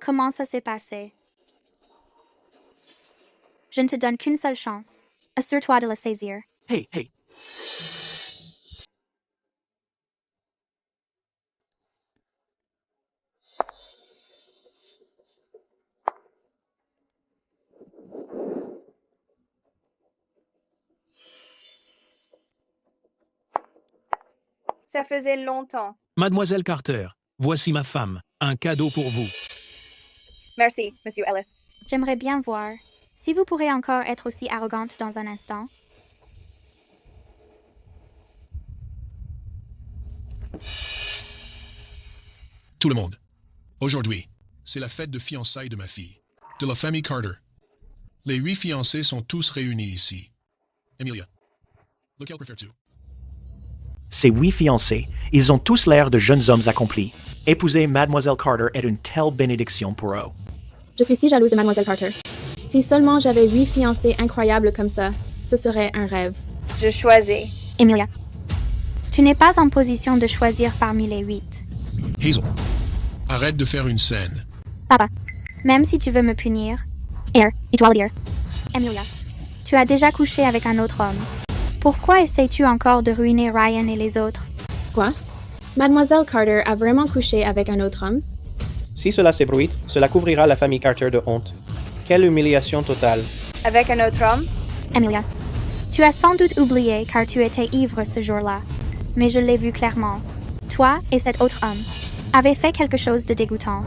Comment ça s'est passé? Je ne te donne qu'une seule chance. Assure-toi de la saisir. Hey, hey. Ça faisait longtemps. Mademoiselle Carter, voici ma femme. Un cadeau pour vous. Merci, Monsieur Ellis. J'aimerais bien voir. Si vous pourrez encore être aussi arrogante dans un instant. Tout le monde. Aujourd'hui, c'est la fête de fiançailles de ma fille, de la famille Carter. Les 8 fiancés sont tous réunis ici. Emilia, lequel préfères-tu? Ces 8 fiancés, ils ont tous l'air de jeunes hommes accomplis. Épouser Mademoiselle Carter est une telle bénédiction pour eux. Je suis si jalouse de Mademoiselle Carter. Si seulement j'avais 8 fiancés incroyables comme ça, ce serait un rêve. Je choisis. Emilia, tu n'es pas en position de choisir parmi les 8. Hazel, arrête de faire une scène. Papa, même si tu veux me punir, il doit le dire. Emilia, tu as déjà couché avec un autre homme. Pourquoi essaies-tu encore de ruiner Ryan et les autres? Quoi? Mademoiselle Carter a vraiment couché avec un autre homme? Si cela s'ébruite, cela couvrira la famille Carter de honte. Quelle humiliation totale. Avec un autre homme? Emilia, tu as sans doute oublié car tu étais ivre ce jour-là. Mais je l'ai vu clairement. Toi et cet autre homme avez fait quelque chose de dégoûtant.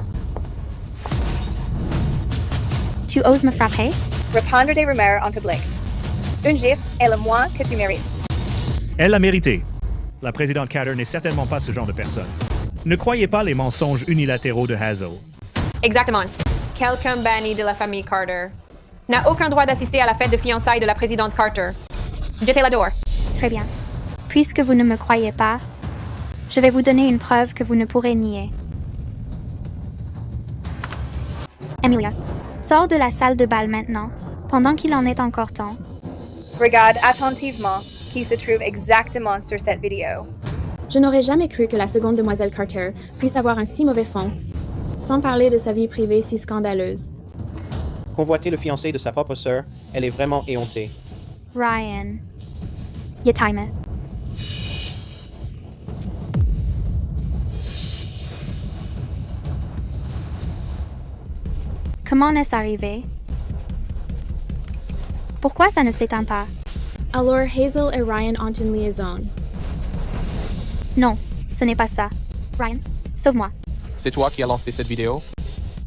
Tu oses me frapper? Répandre des rumeurs en public. Une gifle est le moins que tu mérites. Elle l'a mérité. La présidente Carter n'est certainement pas ce genre de personne. Ne croyez pas les mensonges unilatéraux de Hazel. Exactement. Quelqu'un banni de la famille Carter n'a aucun droit d'assister à la fête de fiançailles de la présidente Carter. Jetez-la dehors. Très bien. Puisque vous ne me croyez pas, je vais vous donner une preuve que vous ne pourrez nier. Emilia, sors de la salle de bal maintenant, pendant qu'il en est encore temps. Regarde attentivement qui se trouve exactement sur cette vidéo. Je n'aurais jamais cru que la seconde demoiselle Carter puisse avoir un si mauvais fond, sans parler de sa vie privée si scandaleuse. Convoiter le fiancé de sa propre sœur, elle est vraiment éhontée. Ryan. Your timer. Comment est-ce arrivé? Pourquoi ça ne s'éteint pas? Alors Hazel et Ryan ont une liaison. Non, ce n'est pas ça. Ryan, sauve-moi. C'est toi qui as lancé cette vidéo?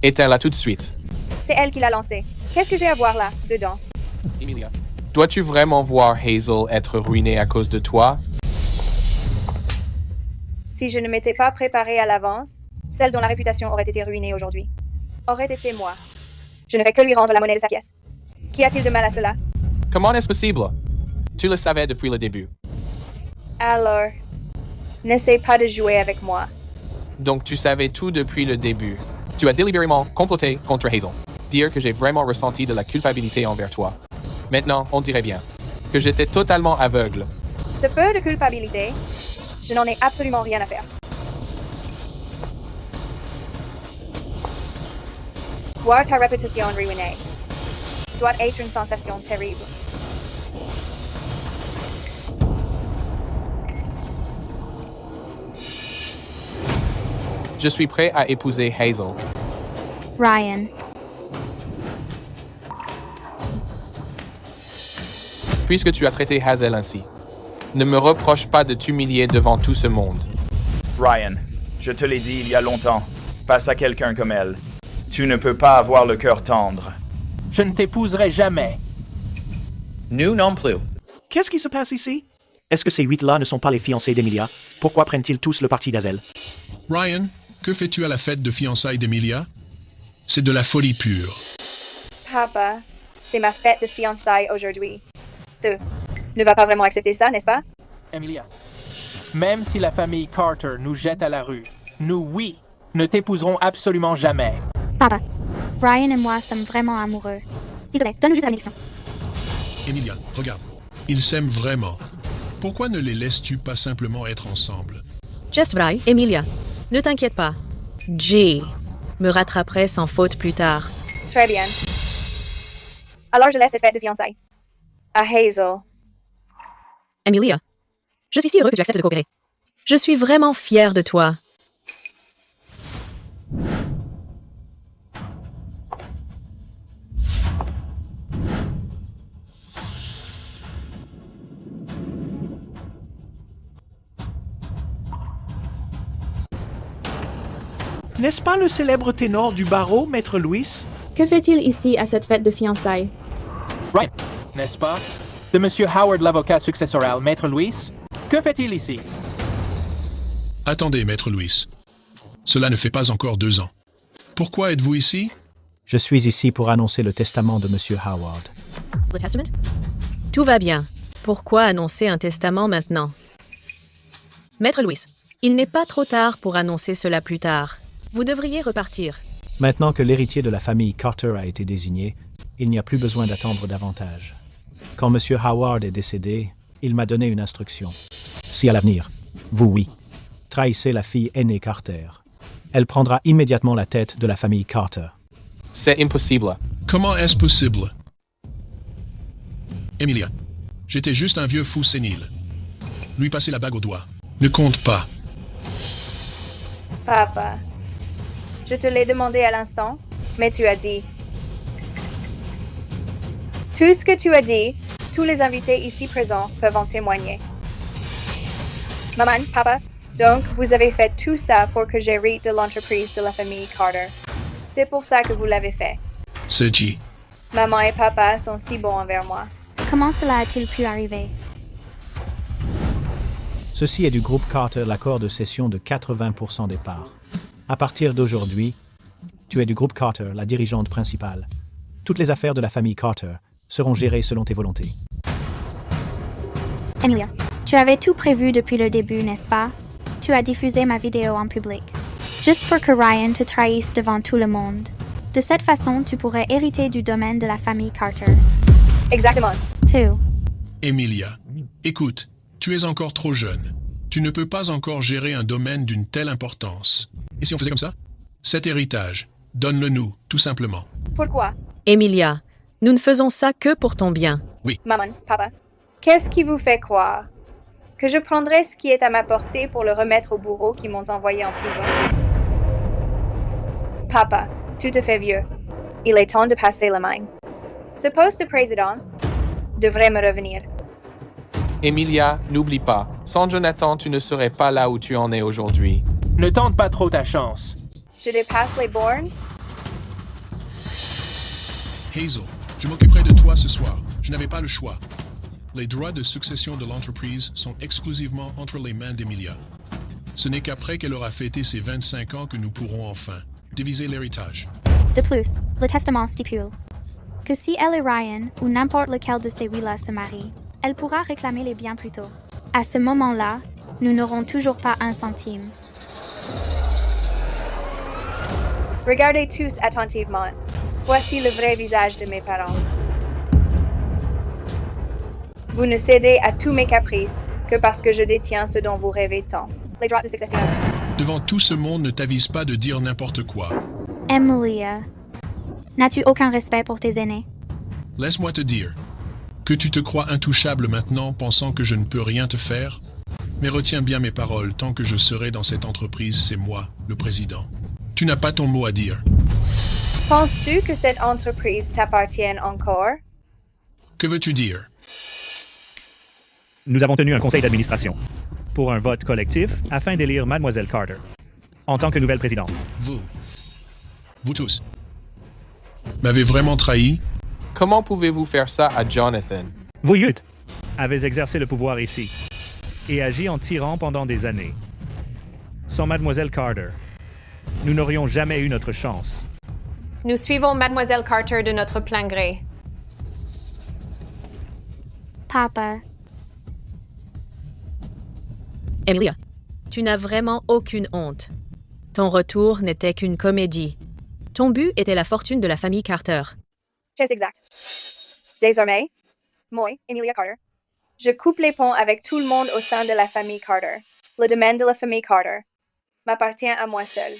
Éteins-la tout de suite. C'est elle qui l'a lancée. Qu'est-ce que j'ai à voir là, dedans? Emilia, dois-tu vraiment voir Hazel être ruinée à cause de toi? Si je ne m'étais pas préparée à l'avance, celle dont la réputation aurait été ruinée aujourd'hui aurait été moi. Je ne fais que lui rendre la monnaie de sa pièce. Qu'y a-t-il de mal à cela? Comment est-ce possible? Tu le savais depuis le début. Alors, n'essaie pas de jouer avec moi. Donc tu savais tout depuis le début. Tu as délibérément comploté contre Hazel. Dire que j'ai vraiment ressenti de la culpabilité envers toi. Maintenant, on dirait bien que j'étais totalement aveugle. Ce peu de culpabilité, je n'en ai absolument rien à faire. Voir ta réputation ruinée doit être une sensation terrible. Je suis prêt à épouser Hazel. Ryan. Puisque tu as traité Hazel ainsi, ne me reproche pas de t'humilier devant tout ce monde. Ryan, je te l'ai dit il y a longtemps, face à quelqu'un comme elle, tu ne peux pas avoir le cœur tendre. Je ne t'épouserai jamais. Nous non plus. Qu'est-ce qui se passe ici? Est-ce que ces 8-là ne sont pas les fiancés d'Emilia? Pourquoi prennent-ils tous le parti d'Hazel? Ryan, que fais-tu à la fête de fiançailles d'Emilia? C'est de la folie pure. Papa, c'est ma fête de fiançailles aujourd'hui. Tu ne vas pas vraiment accepter ça, n'est-ce pas? Emilia, même si la famille Carter nous jette à la rue, nous, oui, ne t'épouserons absolument jamais. Papa, Ryan et moi sommes vraiment amoureux. S'il te plaît, donne-nous juste la bénédiction. Emilia, regarde. Ils s'aiment vraiment. Pourquoi ne les laisses-tu pas simplement être ensemble? Just vrai, Emilia. Ne t'inquiète pas. Jay me rattraperai sans faute plus tard. Très bien. Alors je laisse cette fête de fiançailles à Hazel. Emilia, je suis si heureux que tu acceptes de coopérer. Je suis vraiment fière de toi. N'est-ce pas le célèbre ténor du barreau, Maître Louis? Que fait-il ici à cette fête de fiançailles? Right, n'est-ce pas? De Monsieur Howard, l'avocat successoral, Maître Louis? Que fait-il ici? Attendez, Maître Louis. Cela ne fait pas encore 2 ans. Pourquoi êtes-vous ici? Je suis ici pour annoncer le testament de Monsieur Howard. Le testament? Tout va bien. Pourquoi annoncer un testament maintenant? Maître Louis, il n'est pas trop tard pour annoncer cela plus tard. Vous devriez repartir. Maintenant que l'héritier de la famille Carter a été désigné, il n'y a plus besoin d'attendre davantage. Quand M. Howard est décédé, il m'a donné une instruction. Si à l'avenir, vous, oui, trahissez la fille aînée Carter, elle prendra immédiatement la tête de la famille Carter. C'est impossible. Comment est-ce possible? Emilia, j'étais juste un vieux fou sénile. Lui passer la bague au doigt ne compte pas. Papa, je te l'ai demandé à l'instant, mais tu as dit. Tout ce que tu as dit, tous les invités ici présents peuvent en témoigner. Maman, papa, donc vous avez fait tout ça pour que j'hérite de l'entreprise de la famille Carter. C'est pour ça que vous l'avez fait. C'est G. Maman et papa sont si bons envers moi. Comment cela a-t-il pu arriver? Ceci est du groupe Carter l'accord de cession de 80% des parts. À partir d'aujourd'hui, tu es du groupe Carter la dirigeante principale. Toutes les affaires de la famille Carter seront gérées selon tes volontés. Emilia, tu avais tout prévu depuis le début, n'est-ce pas? Tu as diffusé ma vidéo en public. Juste pour que Ryan te trahisse devant tout le monde. De cette façon, tu pourrais hériter du domaine de la famille Carter. Exactement. Emilia, Écoute, tu es encore trop jeune. Tu ne peux pas encore gérer un domaine d'une telle importance. Et si on faisait comme ça? Cet héritage, donne-le-nous, tout simplement. Pourquoi? Emilia, nous ne faisons ça que pour ton bien. Oui. Maman, papa, qu'est-ce qui vous fait croire que je prendrai ce qui est à ma portée pour le remettre aux bourreaux qui m'ont envoyé en prison? Papa, tu te fais vieux. Il est temps de passer la main. Ce poste de président devrait me revenir. Emilia, n'oublie pas, sans Jonathan, tu ne serais pas là où tu en es aujourd'hui. Ne tente pas trop ta chance. Je dépasse les bornes? Hazel, je m'occuperai de toi ce soir. Je n'avais pas le choix. Les droits de succession de l'entreprise sont exclusivement entre les mains d'Emilia. Ce n'est qu'après qu'elle aura fêté ses 25 ans que nous pourrons enfin diviser l'héritage. De plus, le testament stipule que si elle et Ryan, ou n'importe lequel de ces huit-là se marient, elle pourra réclamer les biens plus tôt. À ce moment-là, nous n'aurons toujours pas un centime. Regardez tous attentivement. Voici le vrai visage de mes parents. Vous ne cédez à tous mes caprices que parce que je détiens ce dont vous rêvez tant. Les droits de succession. Devant tout ce monde, ne t'avise pas de dire n'importe quoi. Emilia, n'as-tu aucun respect pour tes aînés? Laisse-moi te dire que tu te crois intouchable maintenant, pensant que je ne peux rien te faire. Mais retiens bien mes paroles, tant que je serai dans cette entreprise, c'est moi, le président. Tu n'as pas ton mot à dire. Penses-tu que cette entreprise t'appartienne encore? Que veux-tu dire? Nous avons tenu un conseil d'administration pour un vote collectif afin d'élire Mademoiselle Carter en tant que nouvelle présidente. Vous tous, m'avez vraiment trahi? Comment pouvez-vous faire ça à Jonathan? Vous, Youth, avez exercé le pouvoir ici et agi en tyran pendant des années. Sans Mademoiselle Carter, nous n'aurions jamais eu notre chance. Nous suivons Mademoiselle Carter de notre plein gré. Papa. Emilia, tu n'as vraiment aucune honte. Ton retour n'était qu'une comédie. Ton but était la fortune de la famille Carter. C'est exact. Désormais, moi, Emilia Carter, je coupe les ponts avec tout le monde au sein de la famille Carter. Le domaine de la famille Carter m'appartient à moi seule.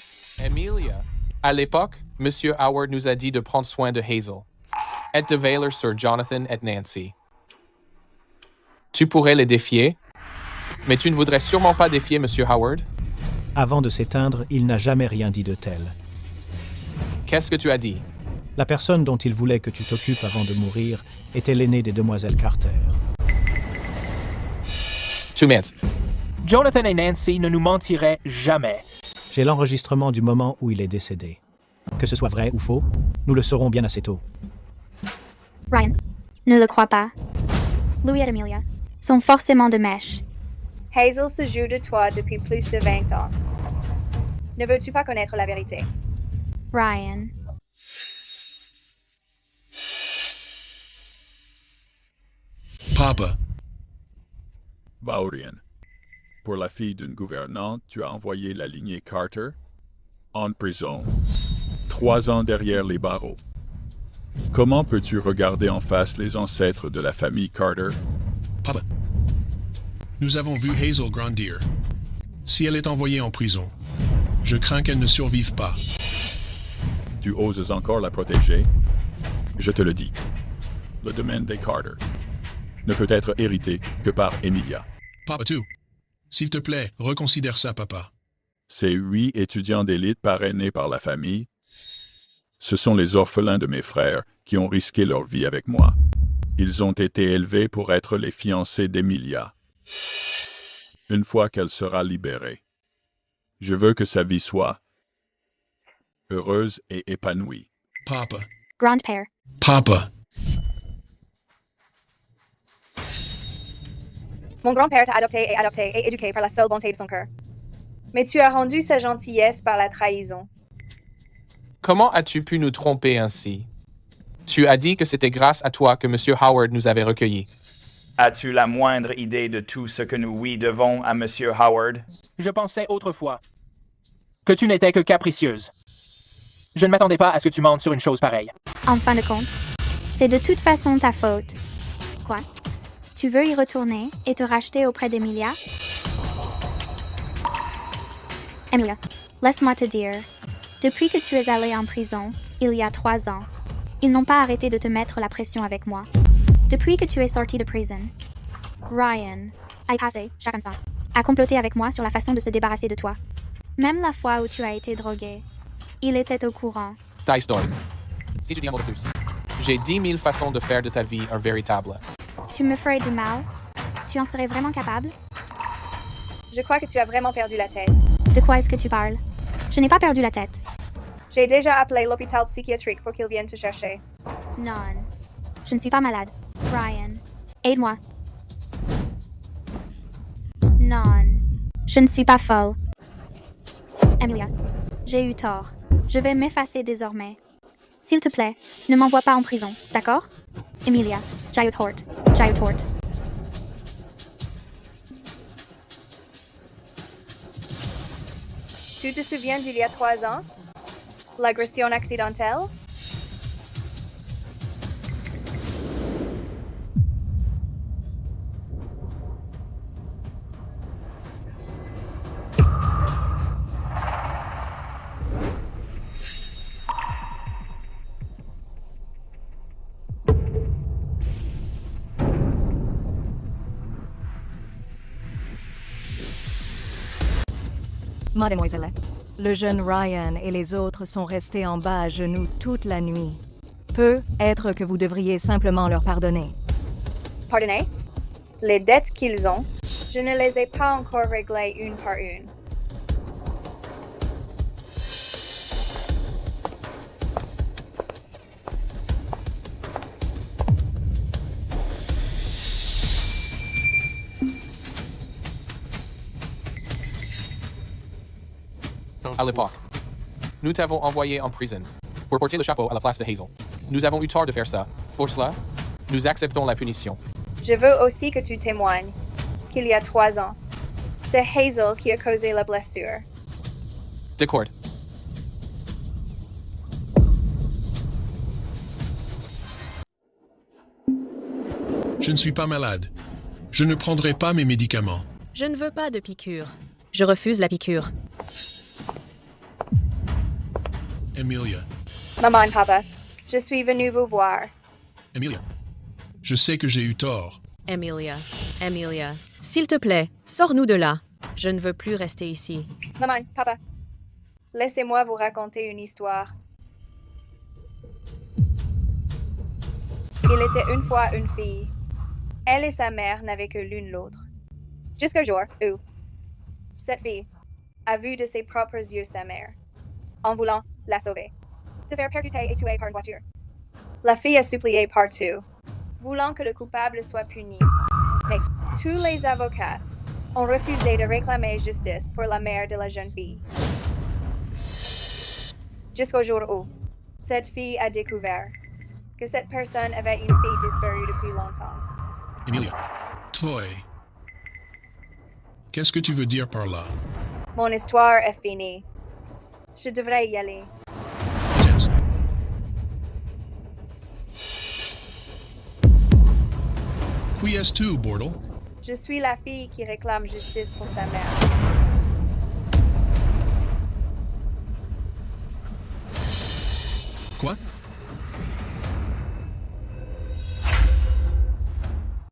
Emilia, à l'époque, M. Howard nous a dit de prendre soin de Hazel et de veiller sur Jonathan et Nancy. Tu pourrais les défier, mais tu ne voudrais sûrement pas défier M. Howard? Avant de s'éteindre, il n'a jamais rien dit de tel. Qu'est-ce que tu as dit? La personne dont il voulait que tu t'occupes avant de mourir était l'aînée des demoiselles Carter. Tu mens. Jonathan et Nancy ne nous mentiraient jamais. J'ai l'enregistrement du moment où il est décédé. Que ce soit vrai ou faux, nous le saurons bien assez tôt. Ryan, ne le crois pas. Louis et Emilia sont forcément de mèche. Hazel se joue de toi depuis plus de 20 ans. Ne veux-tu pas connaître la vérité? Ryan. Papa. Vaurian, pour la fille d'une gouvernante, tu as envoyé la lignée Carter en prison, 3 ans derrière les barreaux. Comment peux-tu regarder en face les ancêtres de la famille Carter? Papa, nous avons vu Hazel grandir. Si elle est envoyée en prison, je crains qu'elle ne survive pas. Tu oses encore la protéger? Je te le dis, le domaine des Carter ne peut être hérité que par Emilia. Papa, s'il te plaît, reconsidère ça, papa. Ces 8 étudiants d'élite parrainés par la famille, ce sont les orphelins de mes frères qui ont risqué leur vie avec moi. Ils ont été élevés pour être les fiancés d'Emilia. Une fois qu'elle sera libérée, je veux que sa vie soit heureuse et épanouie. Papa. Grand-père. Papa. Mon grand-père t'a adopté et éduqué par la seule bonté de son cœur. Mais tu as rendu sa gentillesse par la trahison. Comment as-tu pu nous tromper ainsi? Tu as dit que c'était grâce à toi que M. Howard nous avait recueillis. As-tu la moindre idée de tout ce que nous lui devons à M. Howard? Je pensais autrefois que tu n'étais que capricieuse. Je ne m'attendais pas à ce que tu mentes sur une chose pareille. En fin de compte, c'est de toute façon ta faute. Quoi? Tu veux y retourner et te racheter auprès d'Emilia? Emilia, laisse-moi te dire, depuis que tu es allée en prison, il y a 3 ans, ils n'ont pas arrêté de te mettre la pression avec moi. Depuis que tu es sortie de prison, Ryan a passé chaque instant à comploter avec moi sur la façon de se débarrasser de toi. Même la fois où tu as été droguée, il était au courant. Ta histoire. Si tu dis un mot de plus. J'ai 10 000 façons de faire de ta vie un véritable. Tu me ferais du mal? Tu en serais vraiment capable? Je crois que tu as vraiment perdu la tête. De quoi est-ce que tu parles? Je n'ai pas perdu la tête. J'ai déjà appelé l'hôpital psychiatrique pour qu'ils viennent te chercher. Non, je ne suis pas malade. Ryan, aide-moi. Non, je ne suis pas folle. Emilia, j'ai eu tort. Je vais m'effacer désormais. S'il te plaît, ne m'envoie pas en prison, d'accord? Emilia, Giant Hort. Tu te souviens d'il y a 3 ans? L'agression accidentelle? Mademoiselle, le jeune Ryan et les autres sont restés en bas à genoux toute la nuit. Peut-être que vous devriez simplement leur pardonner. Pardonnez? Les dettes qu'ils ont, je ne les ai pas encore réglées une par une. À l'époque, nous t'avons envoyé en prison pour porter le chapeau à la place de Hazel. Nous avons eu tort de faire ça. Pour cela, nous acceptons la punition. Je veux aussi que tu témoignes qu'il y a 3 ans, c'est Hazel qui a causé la blessure. D'accord. Je ne suis pas malade. Je ne prendrai pas mes médicaments. Je ne veux pas de piqûre. Je refuse la piqûre. Emilia. Maman et papa, je suis venue vous voir. Emilia. Je sais que j'ai eu tort. Emilia, s'il te plaît, sors-nous de là. Je ne veux plus rester ici. Maman, papa, laissez-moi vous raconter une histoire. Il était une fois une fille. Elle et sa mère n'avaient que l'une l'autre. Jusqu'au jour où cette fille a vu de ses propres yeux sa mère, en voulant la sauver, se faire percuter et tuer par une voiture. La fille a supplié partout, voulant que le coupable soit puni. Mais tous les avocats ont refusé de réclamer justice pour la mère de la jeune fille. Jusqu'au jour où cette fille a découvert que cette personne avait une fille disparue depuis longtemps. Emilia. Toi. Qu'est-ce que tu veux dire par là? Mon histoire est finie. Je devrais y aller. Tiens. Qui es-tu, Bordel? Je suis la fille qui réclame justice pour sa mère. Quoi?